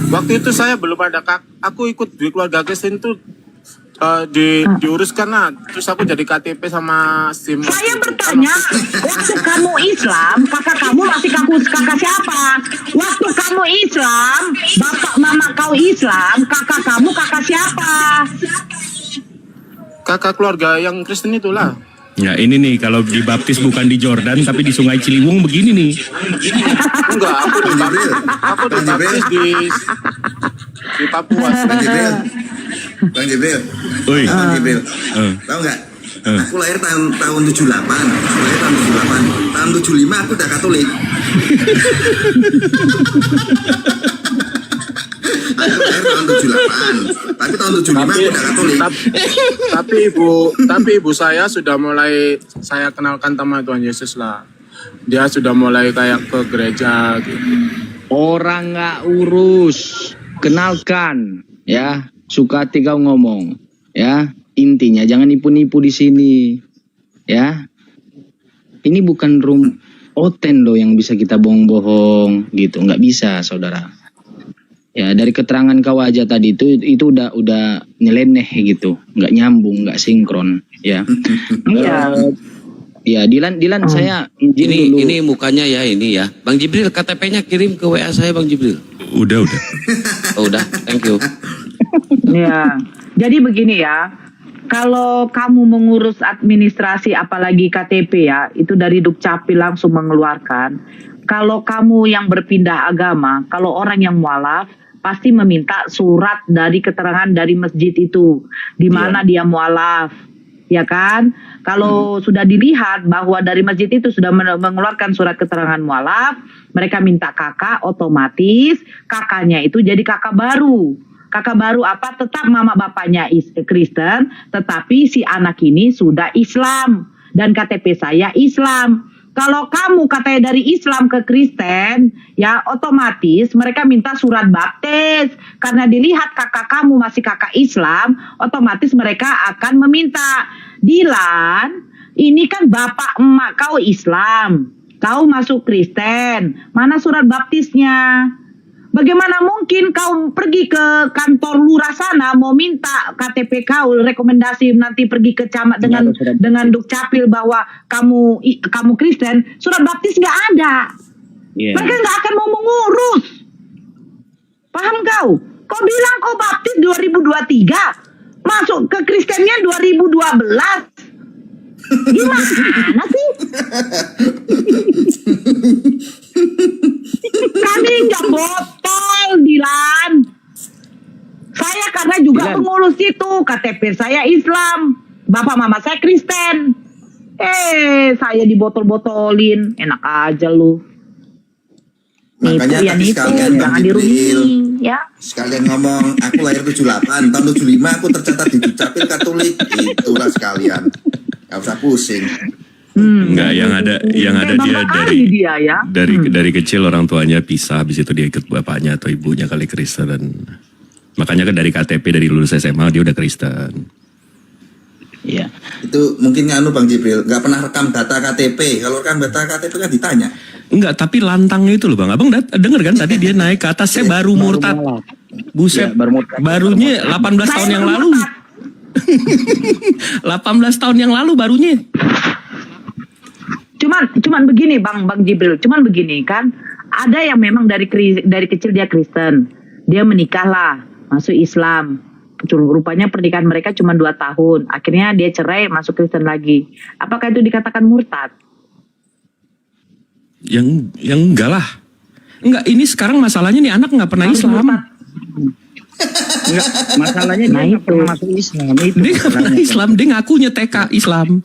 S13: Waktu itu saya belum ada aku ikut di keluarga Kristen tuh diuruskan lah. Terus aku jadi KTP sama SIM.
S9: Saya bertanya, waktu kamu Islam, kakak kamu masih kakak siapa? Waktu kamu Islam, bapak mama kau Islam, kakak kamu kakak siapa?
S13: Kakak keluarga yang Kristen itulah.
S12: Ya ini nih kalau dibaptis bukan di Jordan tapi di Sungai Ciliwung begini nih.
S13: Enggak, aku dibaptis di Papua.
S3: Bang Jibril. Tahu nggak? Aku lahir tahun 78. Tahun 75 aku udah Katolik. aku lahir tahun 78. Tapi tahun 75 aku udah Katolik.
S13: Tapi ibu saya sudah mulai saya kenalkan sama Tuhan Yesus lah. Dia sudah mulai kayak ke gereja gitu.
S2: Orang nggak urus, kenalkan ya. Suka hati kau ngomong ya. Intinya jangan nipu-nipu di sini ya. Ini bukan room oten loh yang bisa kita bohong-bohong gitu, nggak bisa saudara. Ya dari keterangan kau aja tadi itu udah nyeleneh gitu, nggak nyambung, nggak sinkron ya. Ya Dilan saya izin dulu.
S1: Ini mukanya ya ini ya. Bang Jibril KTP-nya kirim ke WA saya Bang Jibril.
S12: Udah.
S1: Oh, udah, thank you.
S9: Ya, jadi begini ya. Kalau kamu mengurus administrasi apalagi KTP ya, itu dari Dukcapil langsung mengeluarkan. Kalau kamu yang berpindah agama, kalau orang yang mualaf pasti meminta surat dari keterangan dari masjid itu, di mana dia mualaf, ya kan? Kalau sudah dilihat bahwa dari masjid itu sudah mengeluarkan surat keterangan mualaf, mereka minta kakak, otomatis kakaknya itu jadi kakak baru. Kakak baru apa? Tetap mama bapaknya Kristen, tetapi si anak ini sudah Islam dan KTP saya Islam. Kalau kamu katanya dari Islam ke Kristen, ya otomatis mereka minta surat baptis. Karena dilihat kakak kamu masih kakak Islam, otomatis mereka akan meminta, Dilan, ini kan bapak emak kau Islam, kau masuk Kristen, mana surat baptisnya? Bagaimana mungkin kau pergi ke kantor lurah sana mau minta KTP kau, rekomendasi nanti pergi ke camat dengan Dukcapil bahwa kamu Kristen, surat baptis nggak ada. Mereka nggak akan mau mengurus. Paham kau? Kau bilang kau baptis 2023, masuk ke Kristennya 2012. Gimana sih? Kami nggak botol, Dilan. Saya karena juga pengurus itu, KTP saya Islam, bapak mama saya Kristen. Saya dibotol-botolin, enak aja lu.
S3: Makanya tadi sekalian Bang Jibril,
S9: ya.
S3: sekalian ngomong, aku lahir 78, tahun 75 aku tercatat di Dukcapil Katolik. Itulah sekalian. Gak usah pusing.
S12: Enggak, yang ada dia dari kecil orang tuanya pisah, habis itu dia ikut bapaknya atau ibunya kali Kristen, dan makanya kan dari KTP dari lulus SMA dia udah Kristen.
S2: Iya.
S3: Itu mungkin Bang Jibril nggak pernah rekam data KTP. Kalau rekam data KTP kan ditanya.
S12: Enggak, tapi lantangnya itu loh Bang. Abang denger kan tadi dia naik ke atas, saya baru murtad. Buset, barunya 18 tahun yang lalu. 18 tahun yang lalu barunya.
S9: Cuman begini Bang Jibril, cuman begini kan, ada yang memang dari kecil dia Kristen, dia menikahlah, masuk Islam, rupanya pernikahan mereka cuma 2 tahun, akhirnya dia cerai masuk Kristen lagi, apakah itu dikatakan murtad?
S12: Yang enggak lah, enggak, ini sekarang masalahnya nih anak nggak pernah Islam.
S2: Enggak, masalahnya dia nggak pernah masuk Islam.
S12: Dia nggak pernah Islam, dia ngakunya TK Islam.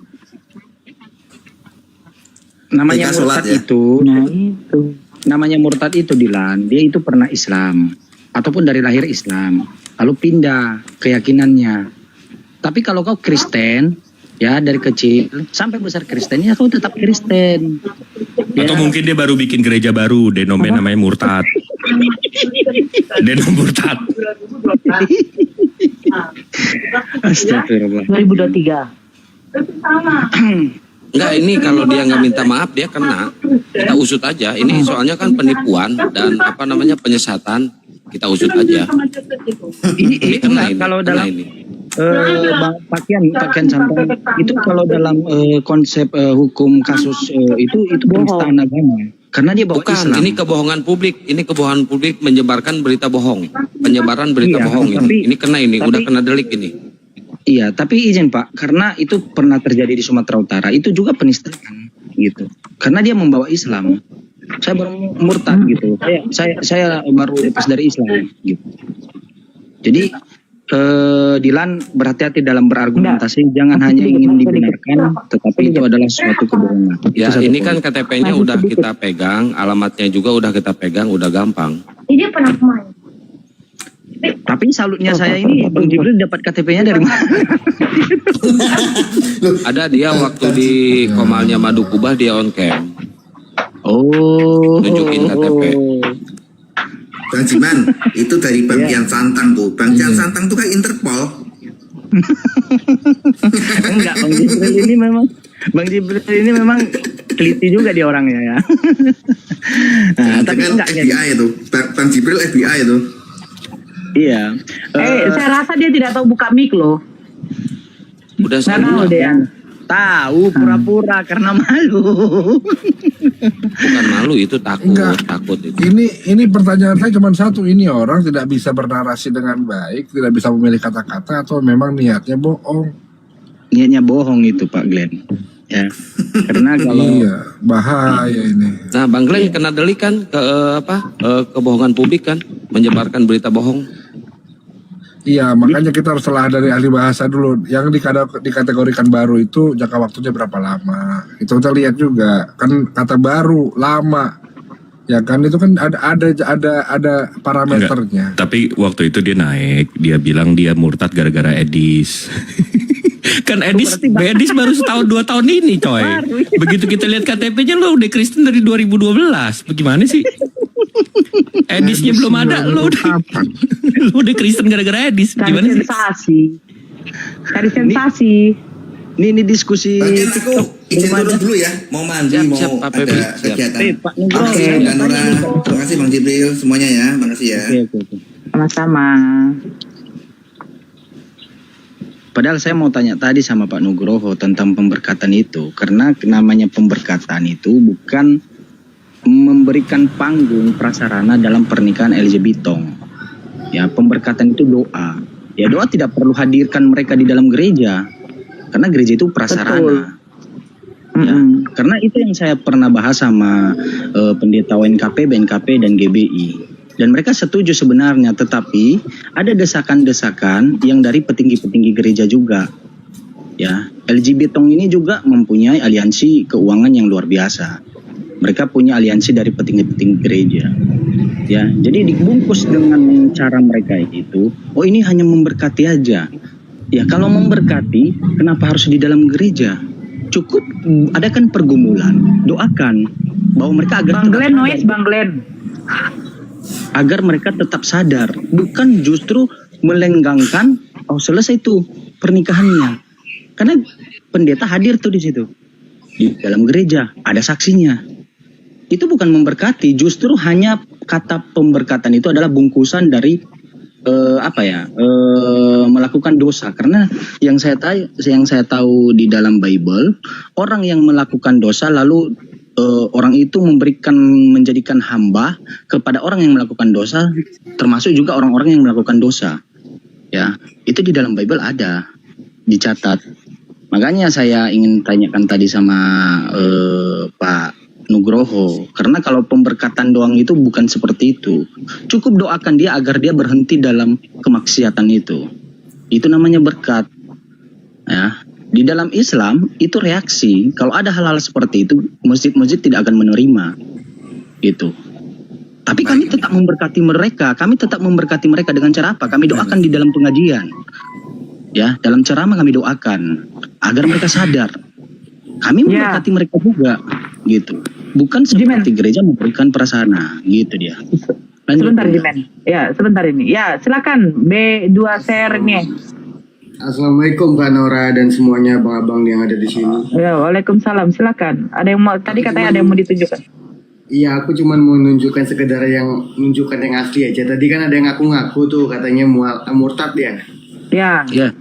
S2: Namanya murtad ya? Namanya murtad itu Dilan, dia itu pernah Islam ataupun dari lahir Islam, lalu pindah keyakinannya. Tapi kalau kau Kristen, ya dari kecil sampai besar Kristennya kau tetap Kristen.
S12: Atau mungkin dia baru bikin gereja baru, denomen namanya murtad. Denom murtad.
S2: Astagfirullah.
S9: 2023.
S1: Enggak, ini kalau dia nggak minta maaf dia kena. Kita usut aja. Ini soalnya kan penipuan dan penyesatan. Kita usut aja.
S2: Ini kena kalau dalam pakaian sampai itu kalau dalam konsep hukum kasus itu penistaan agama. Karena dia bawa Islam.
S1: Ini kebohongan publik. Ini kebohongan publik menyebarkan berita bohong. Penyebaran berita bohong. Ini kena udah kena delik ini.
S2: Iya, tapi izin Pak, karena itu pernah terjadi di Sumatera Utara, itu juga penistaan gitu. Karena dia membawa Islam. Saya baru murtad gitu. Saya baru lepas dari Islam gitu. Jadi Dilan berhati-hati dalam berargumentasi, jangan hanya ingin dibenarkan, tetapi itu adalah suatu kebohongan.
S1: Ya, ini kan KTP-nya udah kita pegang, alamatnya juga udah kita pegang, udah gampang.
S7: Ini pernah main.
S2: Tapi salutnya saya ini Bang Jibril dapat KTP-nya dari mana?
S1: Ada dia waktu di Komalnya Madu Kubah dia on cam.
S2: Oh.
S1: Nunjukin KTP.
S3: Bang Jiman, itu dari Bang Kian Santang tuh. Bang Kian Santang tuh kayak Interpol.
S2: Enggak, Bang Jibril ini memang teliti juga dia orangnya ya. Nah, tapi
S3: kan
S2: enggak
S3: FBI itu. Bang Jibril FBI itu.
S2: Iya.
S9: Saya rasa dia tidak tahu buka mic loh.
S1: Udah
S9: Nggak
S1: saya
S9: tahu dia.
S2: Tahu pura-pura karena malu.
S1: bukan malu itu takut,
S6: Enggak.
S1: takut itu.
S6: Ini pertanyaan saya cuma satu, ini orang tidak bisa bernarasi dengan baik, tidak bisa memilih kata-kata, atau memang niatnya bohong?
S2: Niatnya bohong itu Pak Glenn. Ya. Karena kalau
S6: Iya, bahaya ini.
S1: Nah, Bang Glenn kena delik kan kebohongan publik kan, menyebarkan berita bohong.
S6: Iya, makanya kita harus telah dari ahli bahasa dulu. Yang dikategorikan baru itu jangka waktunya berapa lama? Itu kita lihat juga. Kan kata baru, lama. Ya kan itu kan ada parameternya.
S12: Tapi waktu itu dia naik, dia bilang dia murtad gara-gara Edis. Kan Edis baru setahun 2 tahun ini coy. Begitu kita lihat KTP-nya lo udah Kristen dari 2012. Bagaimana sih? Edisnya belum ada, lo udah Kristen gara-gara Edis.
S9: Cari
S12: Gimana sih?
S9: sensasi. Cari sensasi.
S2: ini diskusi
S3: Bang Kian, aku izin turun dulu ya. Mau mandi,
S1: Siap,
S3: mau
S1: siap, Pak
S3: ada
S1: Pepi, siap.
S3: kegiatan.
S2: Pak Nugroho.
S3: Oke, Mbak Nora. Terima kasih Bang Jibril semuanya ya. Makasih ya.
S2: Oke.
S9: Sama-sama.
S2: Padahal saya mau tanya tadi sama Pak Nugroho tentang pemberkatan itu. Karena namanya pemberkatan itu bukan memberikan panggung prasarana dalam pernikahan LGBT. Ya, pemberkatan itu doa. Ya, doa tidak perlu hadirkan mereka di dalam gereja. Karena gereja itu prasarana. Ya, karena itu yang saya pernah bahas sama pendeta WNKP, BNKP, dan GBI. Dan mereka setuju sebenarnya, tetapi ada desakan-desakan yang dari petinggi-petinggi gereja juga. Ya, LGBT ini juga mempunyai aliansi keuangan yang luar biasa. Mereka punya aliansi dari petinggi-petinggi gereja. Ya, jadi dibungkus dengan cara mereka itu, oh ini hanya memberkati aja. Ya, kalau memberkati, kenapa harus di dalam gereja? Cukup adakan pergumulan, doakan bahwa mereka agar
S9: Bang Glenn, noise Bang Glenn.
S2: Agar mereka tetap sadar, bukan justru melenggangkan oh selesai tuh pernikahannya. Karena pendeta hadir tuh di situ. Di dalam gereja ada saksinya. Itu bukan memberkati, justru hanya kata pemberkatan itu adalah bungkusan dari melakukan dosa. Karena yang saya tahu di dalam Bible, orang yang melakukan dosa lalu orang itu menjadikan hamba kepada orang yang melakukan dosa, termasuk juga orang-orang yang melakukan dosa. Ya, itu di dalam Bible ada, dicatat. Makanya saya ingin tanyakan tadi sama Pak Nugroho, karena kalau pemberkatan doang itu bukan seperti itu. Cukup doakan dia agar dia berhenti dalam kemaksiatan itu. Itu namanya berkat. Ya. Di dalam Islam itu reaksi, kalau ada hal-hal seperti itu, masjid-masjid tidak akan menerima. Gitu. Tapi kami tetap memberkati mereka, dengan cara apa? Kami doakan di dalam pengajian. Ya, dalam ceramah kami doakan agar mereka sadar. Kami memberkati mereka juga, gitu. Bukan seperti gereja memberikan prasarana, gitu dia. Lanjut.
S9: Sebentar Jimen. Ya, sebentar ini. Ya, silakan B2 share nih.
S14: Assalamualaikum Kak Nora dan semuanya abang-abang yang ada di sini.
S9: Ya, waalaikumsalam. Silakan. Ada yang mau katanya ada yang mau ditunjukkan.
S14: Iya, aku cuma mau nunjukkan sekedar yang asli aja. Tadi kan ada yang ngaku-ngaku tuh katanya murtad ya.
S9: Ya.
S2: Ya.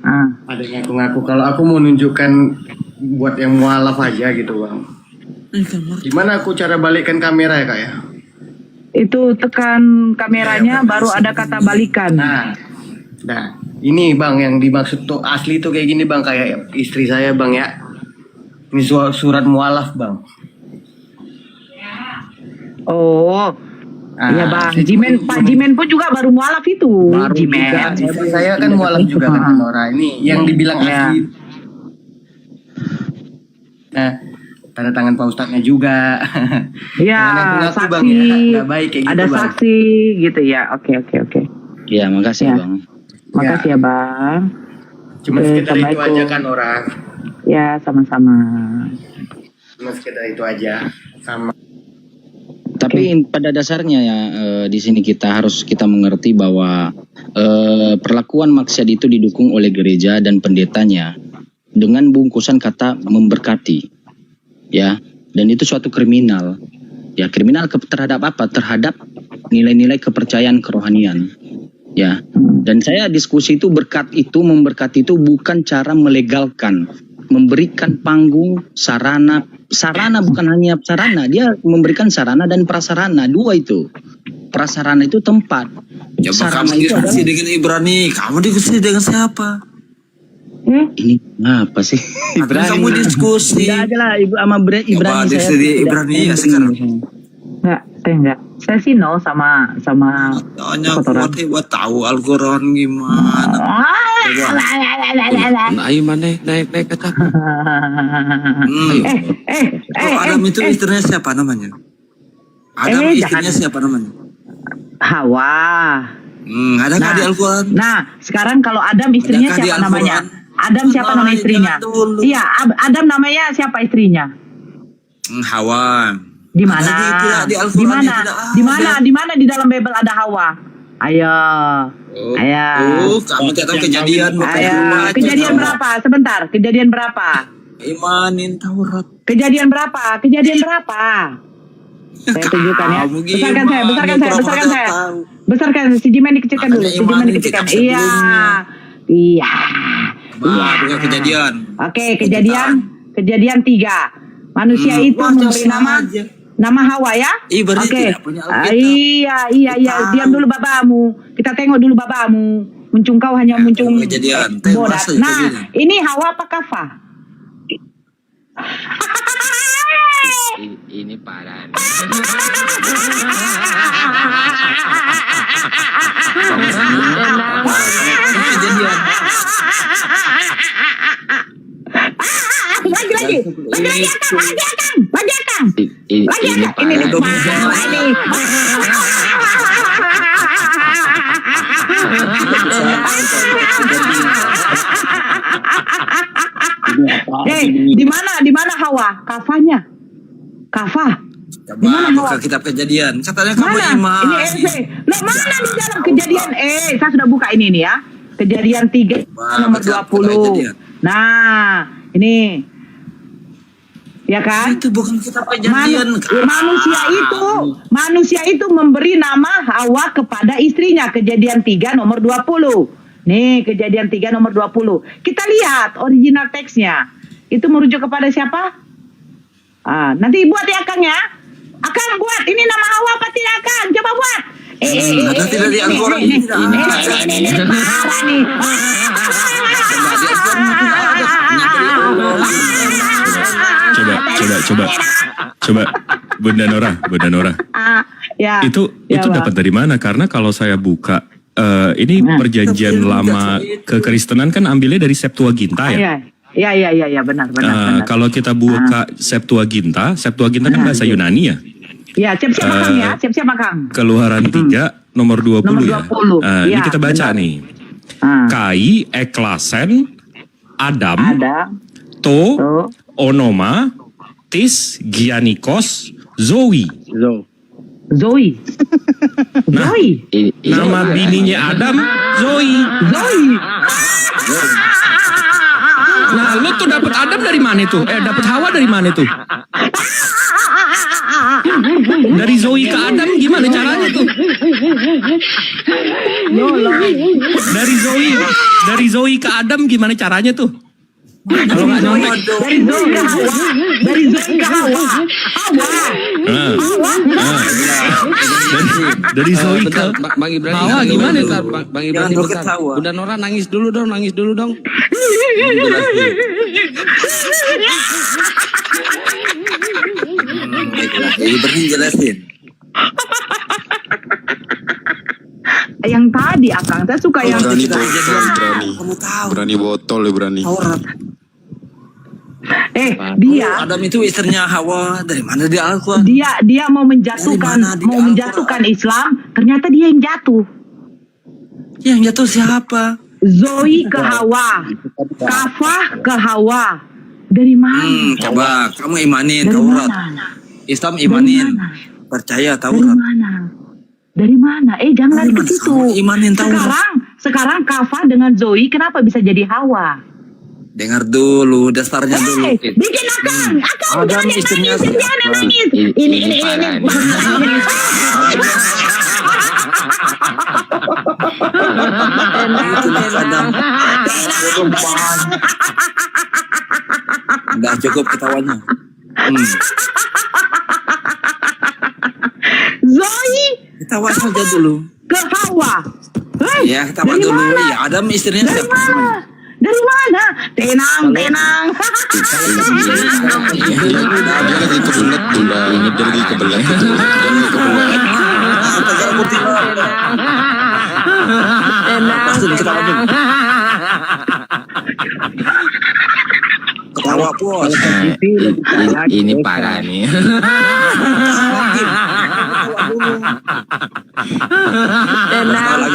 S14: Ada yang ngaku-ngaku. Kalau aku mau nunjukkan buat yang mualaf aja gitu bang. Gimana aku cara balikkan kamera ya kak ya?
S9: Itu tekan kameranya baru ada kata balikan.
S14: Nah, ini bang yang dimaksud tuh asli tuh kayak gini bang, kayak istri saya bang ya. Ini surat mualaf bang.
S9: Oh, iya bang. Pak Jimen pun juga baru mualaf itu.
S14: Baru juga. Saya kan mualaf juga kan Nora. Ini yang dibilang asli. Nah, tanda tangan Pak Ustadznya juga.
S9: Iya, saksi.
S14: Bang, ya. Nggak baik kayak gitu,
S9: ada
S14: bang.
S9: saksi gitu ya. Oke.
S2: Ya, makasih
S9: Ya.
S2: Bang.
S9: Makasih ya Bang.
S14: Cuma sekedar itu aja kan orang.
S9: Ya, sama-sama.
S14: Cuma sekedar itu aja. Sama.
S2: Tapi pada dasarnya ya di sini kita mengerti bahwa perlakuan maksiat itu didukung oleh gereja dan pendetanya dengan bungkusan kata memberkati, ya, dan itu suatu kriminal, ya, kriminal terhadap apa? Terhadap nilai-nilai kepercayaan kerohanian, ya. Dan saya diskusi itu memberkati itu bukan cara melegalkan, memberikan panggung, sarana bukan hanya sarana, dia memberikan sarana dan prasarana, dua itu. Prasarana itu tempat.
S1: Coba
S2: Sarana
S1: kamu
S2: itu
S1: diskusi
S2: adalah-
S1: dengan Ibrani, kamu diskusi dengan siapa?
S2: Ini apa sih?
S1: Kamu diskusi.
S2: Tidak aja lah Ibu sama Ibrani.
S1: Coba
S2: saya
S1: diskusi
S2: tidak-
S1: Ibrani ya sekarang.
S9: Enggak. Saya sih no sama
S1: Tanya kuat hebat tahu Al-Quran gimana. Nah, ayo mana naik ke atas. Kalau Adam itu istrinya siapa namanya? Adam istrinya siapa namanya?
S9: Hawa.
S1: Ada nggak di Al-Quran?
S9: Nah, sekarang kalau Adam istrinya
S1: Adakah di
S9: siapa namanya?
S1: Al-Quran?
S9: Adam siapa nama istrinya? Iya, Adam namanya siapa istrinya?
S1: Hawa.
S9: Di mana?
S1: Ada tidak di
S9: Di
S1: Al-Quran?
S9: mana?
S1: Tidak ada.
S9: Di mana? Di mana di dalam Bible ada Hawa? Ayo.
S1: Kamu tidak tahu kejadian.
S9: Ayo. Kejadian berapa? Sebentar. Kejadian berapa?
S1: Imanin Taurat.
S9: Kejadian berapa? Kejadian berapa? Saya tunjukkan ya. Besarkan saya. Besarkan si Jimen dikecilkan dulu. Si Jimen dikecilkan. Iya.
S1: Bukan kejadian.
S9: Oke, kejadian 3. Manusia itu memberi nama Hawa ya.
S1: Berarti
S9: Oke.
S1: tidak punya Alkitab.
S9: Iya. Diam dulu babamu. Kita tengok dulu babamu. Muncung kau hanya muncung
S1: kejadian.
S9: bodas. Nah, ini Hawa apa Kafah?
S2: Ini parah.
S9: Lagi.
S2: Ini
S9: di mana Hawa? Kafahnya? Kafah. Di mana Hawa?
S1: Buka kitab kejadian. Katanya kamu
S9: Mana?
S1: iman.
S9: Ini SP. Loh, mana di dalam kejadian? Saya sudah buka ini nih ya. Kejadian 3 nomor 20. Nah, ini. Ya kan?
S1: Itu bukan kitab kejadian.
S9: Manusia itu memberi nama Hawa kepada istrinya. Kejadian 3 nomor 20. Nih, kejadian 3 nomor 20. Kita lihat original teksnya. Itu merujuk kepada siapa? Nanti buat ya Akang ya. Akang buat. Ini nama Hawa apa tidak Akang? Coba buat.
S1: Ada tidak di Al-Quran?
S9: Ini parah nih.
S12: Coba Bunda Nora.
S9: Ya.
S12: Itu
S9: Bang.
S12: dapat dari mana? Karena kalau saya buka ini perjanjian lama kekristenan kan ambilnya dari Septuaginta ya.
S9: Iya, benar.
S12: Kalau kita buka Septuaginta kan bahasa Yunani ya.
S9: Ya, siap-siap Akang.
S12: Keluaran 3 nomor 20 ya. Ini kita baca
S9: benar.
S12: nih. Kai, eklasen, Adam, to, onoma, tis, gianikos, zoe.
S9: Zoe.
S12: Nah, nama bininya Adam, Zoe. Nah, lu tuh dapat Adam dari mana tuh? Dapat Hawa dari mana tuh? Dari Zoe ke Adam gimana caranya tuh? Dari Zoe ke Adam gimana caranya tuh? Kalau nggak nyontek.
S9: Dari Zoe ke Hawa.
S12: Dari Zoe ke
S1: Bang Ibrani.
S12: Hawa gimana tuh?
S1: Bang Ibrani bentar. Bunda Nora nangis dulu dong. Ibrani jelasin.
S9: Yang tadi Akang, saya suka yang
S8: Berani botol ya berani.
S9: dia
S1: Adam itu istrinya Hawa. Dari mana dia Al-Quran?
S9: dia mau menjatuhkan Islam, ternyata dia yang jatuh.
S15: Yang jatuh siapa?
S9: Zoe ke Hawa, Kafah ke Hawa. Dari mana?
S15: Coba kamu imanin
S9: Dari
S15: Taurat.
S9: mana?
S15: Islam
S9: Dari
S15: imanin.
S9: mana?
S15: Percaya
S9: Dari
S15: Taurat.
S9: mana? Dari mana? Jangan lari ke situ.
S15: Imanin Taurat.
S9: Sekarang Kafah dengan Zoe kenapa bisa jadi Hawa?
S15: Dengar dulu dasarnya dulu.
S9: Bikin akang
S15: Adam istrinya siapa?
S9: Ini.
S15: Udah cukup ketawanya.
S9: Zoe
S15: Ketawa saja dulu.
S9: ke Hawa.
S15: Ya ketawa
S9: Dari
S15: dulu.
S9: mana?
S15: Ya Adam istrinya
S9: Dari
S15: siapa?
S9: mana? Dari mana? Tenang.
S4: Dia lagi kebelet Bunda. Dia lagi kebelet.
S15: Pasti ketawa dulu. Ketawa bos.
S2: Ini parah nih.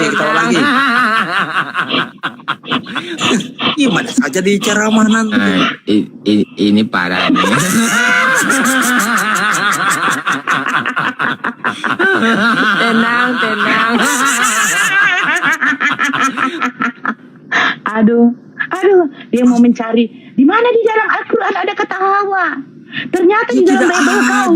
S15: Ketawa lagi. Gimana saja di ceramah nanti.
S2: Ini parah nih.
S9: Tenang. Aduh, dia mau mencari di mana di dalam Al-Quran ada kata Hawa. Ternyata di dalam Bible kau.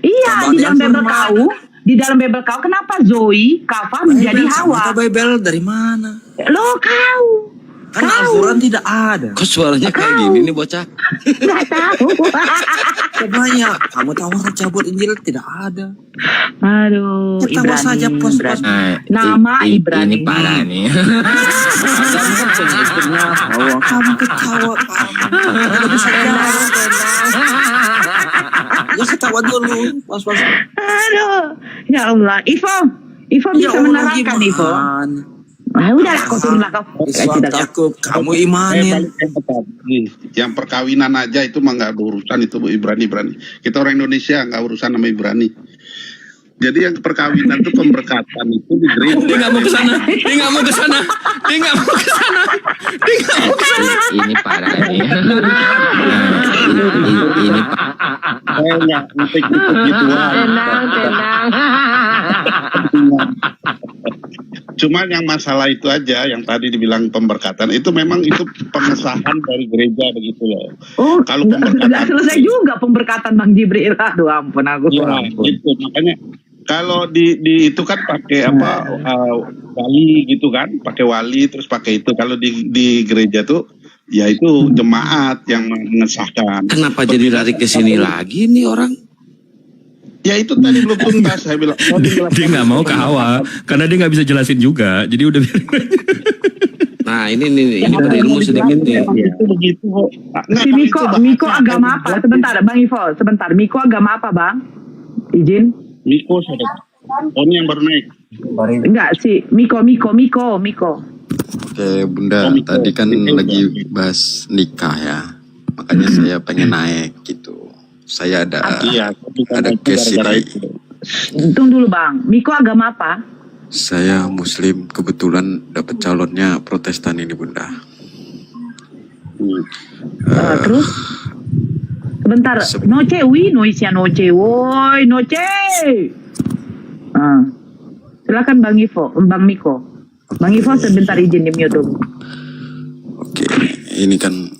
S9: Iya, di dalam Bible kau. Di dalam Bible kau, kenapa Zoe, Kafah menjadi Hawa?
S15: Bible dari mana?
S9: Lo kau.
S15: Kan Al-Quran tidak ada.
S1: Kok suaranya kayak gini nih bocah?
S9: Nggak tahu.
S15: Sebenarnya kamu tahu cabut Injil tidak ada.
S9: Aduh,
S15: Ketawa
S9: Ibrani,
S15: saja pos-pos.
S9: Nama Ibrani.
S2: Ini parah nih.
S15: Kamu ketawa kamu bisa jalan. Ya ketawa dulu pos-pos.
S9: Aduh, ya Allah. Ivo
S15: Ya
S9: bisa
S15: Allah,
S9: menerangkan Ivo. Udahlah, kau turunlah kau.
S15: Cukup, kamu imanin.
S11: Yang perkawinan aja itu mah nggak berurusan itu Ibrani. Kita orang Indonesia nggak urusan sama Ibrani. Jadi yang perkawinan itu pemberkatan itu di gereja.
S4: Dia nggak mau ke sana.
S2: Ini parah nih. Ini
S11: Saya nggak ngetik gituan.
S9: Tenang.
S11: Cuman yang masalah itu aja yang tadi dibilang pemberkatan itu memang itu pengesahan dari gereja begitu loh.
S9: Oh,
S11: kalau
S9: nggak selesai juga pemberkatan Bang Jibril. Aduh ampun aku.
S11: Ya, itu makanya kalau di itu kan pakai wali gitu kan, pakai wali terus pakai itu. Kalau di gereja tuh ya itu jemaat yang mengesahkan.
S1: Kenapa jadi lari ke sini lagi nih orang?
S11: Ya itu tadi belum tuntas saya bilang.
S12: Dia nggak mau ke Hawa karena dia nggak bisa jelasin juga. Jadi udah biarin aja.
S1: Nah ini berilmu sedikit nih.
S11: Itu begitu.
S9: Si Miko agama apa? Sebentar Bang Ivo, sebentar. Miko agama apa Bang? Izin.
S11: Miko saudara. Oh ini yang baru naik.
S9: Enggak sih, Miko.
S16: Oke Bunda, tadi kan lagi bahas nikah ya. Makanya saya pengen naik gitu. Saya ada case ini.
S9: Tunggu dulu Bang, Miko agama apa?
S16: Saya Muslim, kebetulan dapat calonnya Protestan ini Bunda.
S9: Terus? Sebentar, noce. Silakan Bang Miko. Bang Ivo sebentar izin di mute dulu.
S16: Oke, ini kan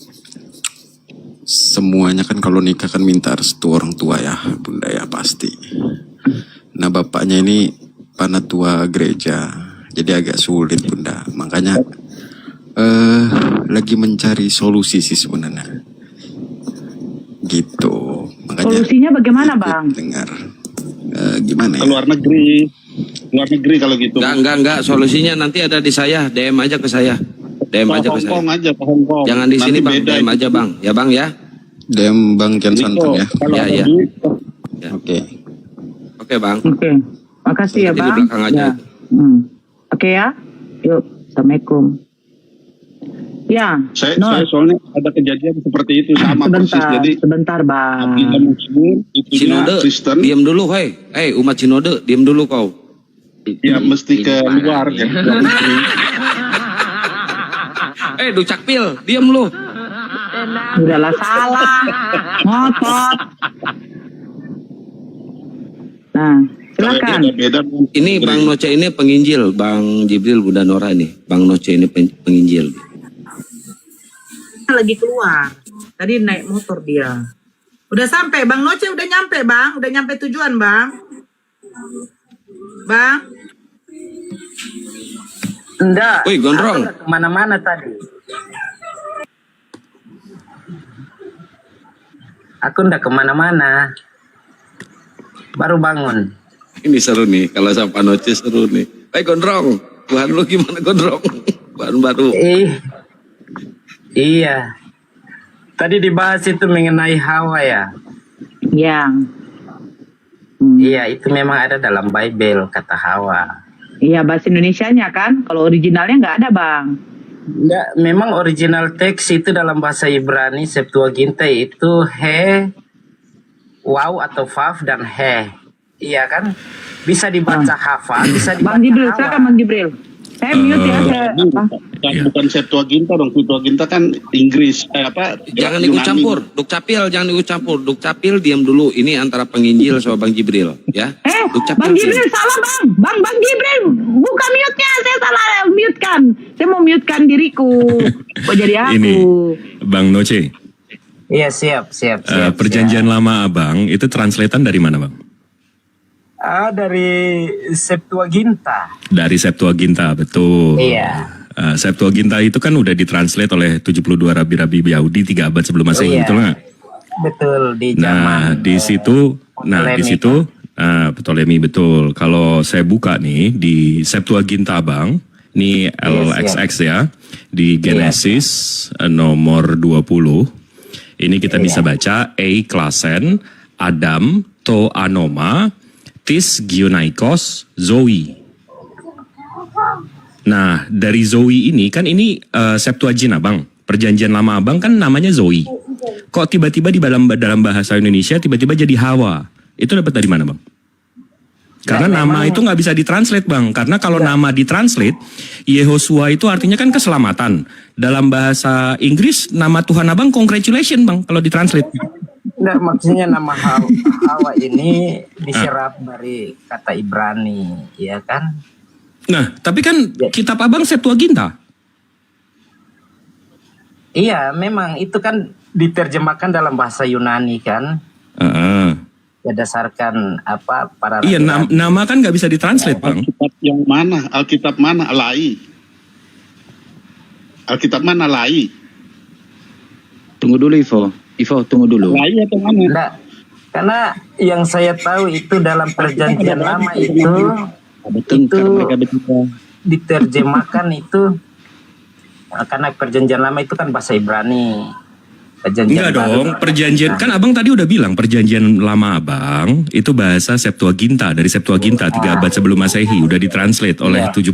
S16: semuanya kan kalau nikah kan minta restu orang tua ya Bunda ya pasti. Nah bapaknya ini panatua gereja, jadi agak sulit Bunda. Makanya lagi mencari solusi sih sebenarnya. Gitu. Makanya
S9: solusinya bagaimana Bang?
S16: Dengar gimana ya?
S11: Luar negeri kalau gitu.
S1: Enggak. Solusinya nanti ada di saya. DM aja ke saya.
S11: Hongkong aja, Hongkong.
S1: Jangan di sini Bang, DM aja Bang. Ya Bang ya.
S16: DM Bang Kian Santang ya.
S1: Ya. Oke Bang.
S9: Oke. Makasih ya
S1: Di
S9: Bang.
S1: belakang aja.
S9: Oke ya. Yuk, Assalamualaikum. Ya.
S11: Saya soalnya ada kejadian seperti itu sama persis. Jadi
S9: sebentar Bang.
S11: Muslim,
S1: Sinode,
S11: Kristen.
S1: diam dulu, hei umat Sinode, diam dulu kau.
S11: Ya mesti ke luar ya.
S1: Duk Cakpil, diam lu.
S9: Udahlah salah, ngotot. Nah, silakan.
S1: Ini Bang Noce ini penginjil, Bang Jibril Bunda Nora ini. Bang Noce ini penginjil.
S17: Lagi keluar. Tadi naik motor dia. Udah sampai, Bang Noce udah nyampe, Bang. Udah nyampe tujuan, Bang. Bang.
S18: Enggak.
S1: Wih, gondrong.
S18: Kemana-mana tadi. Aku enggak kemana-mana. Baru bangun.
S1: Ini seru nih, kalau sama Noce seru nih. Gondrong, Tuhan lu gimana Gondrong? Baru-baru.
S18: Iya. Tadi dibahas itu mengenai Hawa ya.
S9: Yang.
S18: Iya, itu memang ada dalam Bible kata Hawa.
S9: Iya, bahasa Indonesianya kan. Kalau originalnya nggak ada, Bang.
S18: Enggak, memang original teks itu dalam bahasa Ibrani Septuaginta itu he, waw atau vav dan he. Iya kan? Bisa dibaca hafa, bisa dibaca
S9: Bang Jibril,
S18: Hawa.
S9: silakan Bang Jibril. Saya mute ya.
S11: Bukan Septuaginta dong, Septuaginta kan Inggris.
S1: Jangan ikut campur, Duk Capil, jangan ikut campur. Duk Capil diam dulu. Ini antara penginjil sama Bang Jibril, ya. Duk Capil.
S9: Bang Jibril salah, Bang. Bang Jibril, buka mute-nya. Saya salah mute-kan. Saya mau mute-kan diriku. Kok jadi aku?
S12: Ini Bang Noce.
S18: Iya, siap.
S12: Perjanjian lama Abang itu translatean dari mana, Bang?
S18: Dari Septuaginta.
S12: Dari Septuaginta, betul.
S18: Iya.
S12: Septuaginta itu kan udah ditranslate oleh 72 rabi-rabi Yahudi 3 abad sebelum Masehi, betul nggak?
S18: Betul, di zaman.
S12: Di situ, Ptolemy betul. Kalau saya buka nih di Septuaginta Abang, ini LXX ya, di Genesis nomor 20. Ini kita bisa baca klasen, Adam, to anoma, tis gionaikos, zoe. Nah, dari zoe ini kan ini Septuaginta Abang. Perjanjian lama Abang kan namanya zoe. Kok tiba-tiba di dalam bahasa Indonesia tiba-tiba jadi Hawa? Itu dapat dari mana, Bang? Karena nama itu nggak bisa ditranslate, Bang. Karena kalau nama ditranslate, Yehosua itu artinya kan keselamatan. Dalam bahasa Inggris, nama Tuhan Abang congratulation, Bang, kalau ditranslate.
S18: Enggak, maksudnya nama Hawa ini diserap dari kata Ibrani, ya kan?
S12: Nah, tapi kan kitab Abang Septuaginta.
S18: Iya, memang itu kan diterjemahkan dalam bahasa Yunani kan? Berdasarkan apa para
S12: Iya, nama kan nggak bisa ditranslate, Bang.
S11: Alkitab yang mana? Alkitab mana? Lai. Alkitab mana Lai?
S2: Tunggu dulu Ivo, tunggu dulu.
S11: Lai atau mana?
S18: Enggak. Karena yang saya tahu itu dalam perjanjian lama itu diterjemahkan itu karena perjanjian lama itu kan bahasa Ibrani.
S12: Enggak dong, perjanjian kan Abang tadi udah bilang perjanjian lama Abang itu bahasa Septuaginta, dari Septuaginta 3 abad sebelum Masehi udah ditranslate oleh 72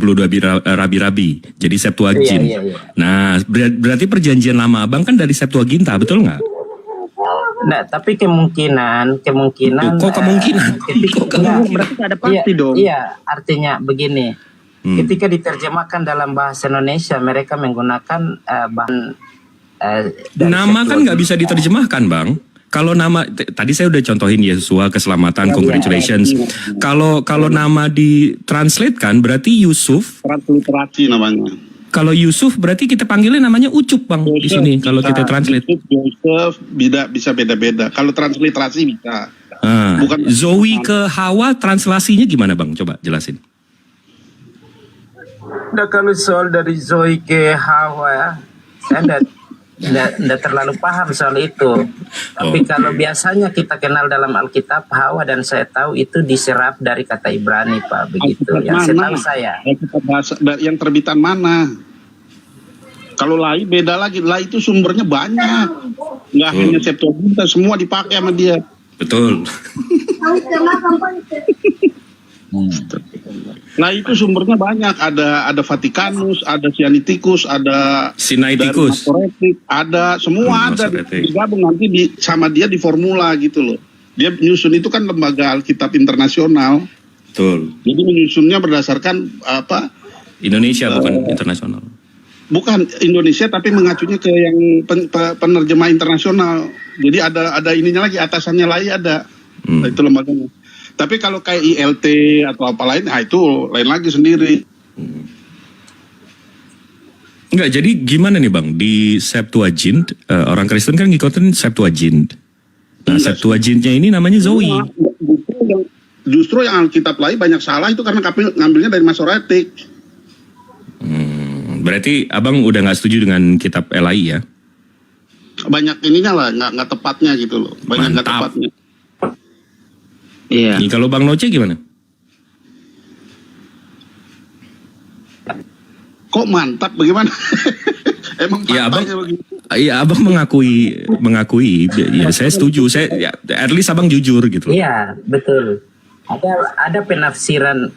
S12: rabi-rabi. Jadi Septuagint. Nah, berarti perjanjian lama Abang kan dari Septuaginta, betul nggak?
S18: Nah, tapi kemungkinan
S12: kok kemungkinan?
S18: Berarti ada pasti dong. Iya, artinya begini. Ketika diterjemahkan dalam bahasa Indonesia, mereka menggunakan bahan
S12: nama kan nggak bisa diterjemahkan, Bang. Kalau nama tadi saya udah contohin Yesua keselamatan, congratulations. Kalau nama ditranslate kan berarti Yusuf.
S11: Transliterasi namanya.
S12: Kalau Yusuf berarti kita panggilnya namanya Ucup, Bang, di sini kalau kita translate.
S11: Yusuf bisa beda-beda. Kalau transliterasi bisa.
S12: Bukan Zoe ke Hawa translasinya gimana, Bang? Coba jelasin.
S18: Nah, kalau soal dari Zoe ke Hawa, saya tidak terlalu paham soal itu. Tapi kalau biasanya kita kenal dalam Alkitab, Hawa dan saya tahu itu diserap dari kata Ibrani, Pak. Begitu. Yang setahu saya.
S11: Yang terbitan mana? Kalau Lai beda lagi. Lai itu sumbernya banyak. Nggak hanya Septuaginta, semua dipakai sama dia.
S12: Betul.
S11: Nah itu sumbernya banyak, ada Vatikanus, ada Sinaiticus, ada
S12: Sinaiticus,
S11: ada semua ada digabung nanti sama dia di formula gitu loh. Dia nyusun itu kan lembaga Alkitab internasional.
S12: Betul.
S11: Jadi menyusunnya berdasarkan apa?
S12: Indonesia bukan internasional.
S11: Bukan Indonesia tapi mengacunya ke yang penerjemah internasional. Jadi ada ininya lagi, atasannya lagi ada. Nah, itu lembaganya. Tapi kalau kayak ILT atau apa lain, itu lain lagi sendiri.
S12: Enggak, jadi gimana nih Bang, di Septuagint, orang Kristen kan ngikutin Septuagint. Nah, Septuagintnya ini namanya Zoe.
S11: Justru yang Alkitab lain banyak salah itu karena ngambilnya dari Masoretik.
S12: Berarti Abang udah nggak setuju dengan kitab LAI ya?
S11: Banyak ininya lah, nggak tepatnya gitu loh. Banyak nggak tepatnya.
S2: Iya.
S12: Kalau Bang Noce gimana?
S11: Kok mantap bagaimana? Emang
S12: ya abang,
S11: begitu?
S12: Iya abang mengakui, ya saya setuju, at least abang jujur gitu.
S18: Iya betul. Ada penafsiran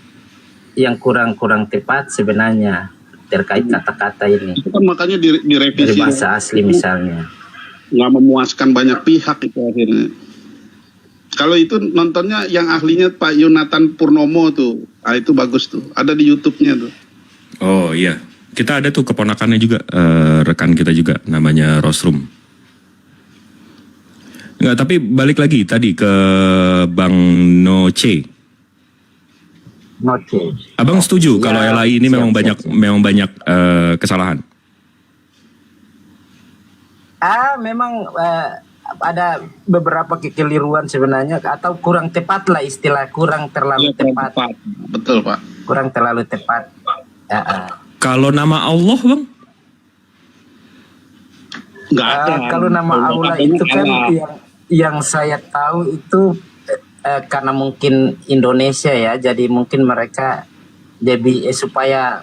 S18: yang kurang tepat sebenarnya terkait kata-kata ini.
S11: Itu kan makanya direvisi.
S18: Dari bahasa asli misalnya.
S11: Nggak memuaskan banyak pihak itu akhirnya. Kalau itu nontonnya yang ahlinya Pak Yonatan Purnomo tuh, itu bagus tuh. Ada di YouTube-nya tuh.
S12: Oh iya, kita ada tuh keponakannya juga, rekan kita juga, namanya Rosrum. Enggak, tapi balik lagi tadi ke Bang Noce. Abang setuju kalau LAI ini memang banyak kesalahan?
S18: Memang ada beberapa kekeliruan sebenarnya, atau kurang tepat lah istilah, kurang terlalu tepat.
S11: Betul Pak.
S18: Kurang terlalu tepat.
S12: Kalau nama Allah Bang?
S11: Nggak ada.
S18: Kalau nama Allah itu kan yang saya tahu itu karena mungkin Indonesia ya, jadi mungkin mereka lebih supaya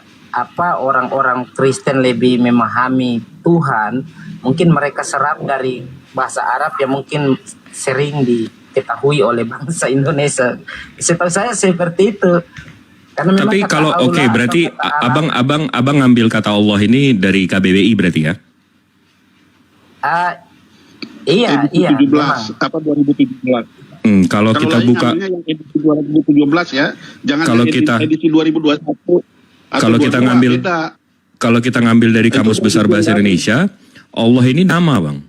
S18: orang-orang Kristen lebih memahami Tuhan, mungkin mereka serap dari bahasa Arab yang mungkin sering diketahui oleh bangsa Indonesia. Setahu saya seperti itu. Karena
S12: tapi kalau berarti abang ngambil kata Allah ini dari KBBI berarti ya?
S18: Iya.
S11: 2017 apa 2017?
S12: Kalau kita buka
S11: yang edisi 2017 ya, jangan
S12: kalau
S11: edisi 2021.
S12: Kalau kita ngambil dari Kamus Besar Bahasa Indonesia, Allah ini nama Bang.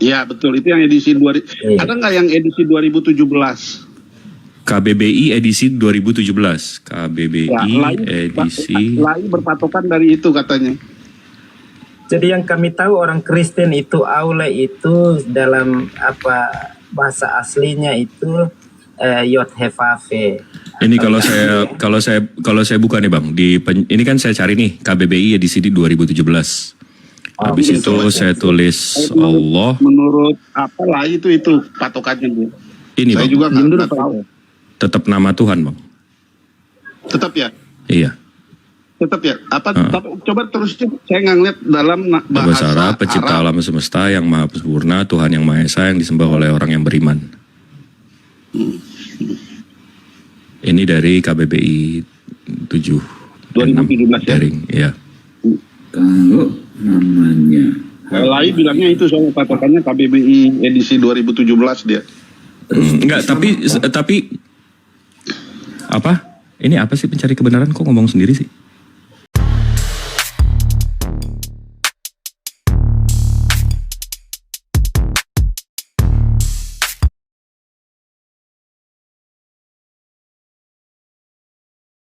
S11: Iya betul, itu yang edisi Ada nggak yang edisi 2017?
S12: KBBI edisi 2017. KBBI edisi.
S11: Lain berpatokan dari itu katanya.
S18: Jadi yang kami tahu orang Kristen itu aula itu dalam bahasa aslinya itu Yod Hevafe.
S12: Ini kalau saya buka nih Bang, ini kan saya cari nih KBBI edisi 2017. Habis itu saya tulis Allah.
S11: Menurut itu patokannya Bu.
S12: Ini
S11: saya
S12: Bang.
S11: juga nggak tahu.
S12: Tetap nama Tuhan Bang.
S11: Tetap ya?
S12: Iya.
S11: Tetap ya? Coba terus saya nggak ngeliat dalam bahasa
S12: Arab, pencipta alam semesta yang maha sempurna, Tuhan yang maha esa yang disembah oleh orang yang beriman. Ini dari KBBI
S11: 2017
S12: daring, ya.
S1: Kalau namanya
S11: lain bilangnya itu soal patokannya KBBI edisi 2017 dia.
S12: Enggak, tapi apa? Ini apa sih pencari kebenaran kok ngomong sendiri sih?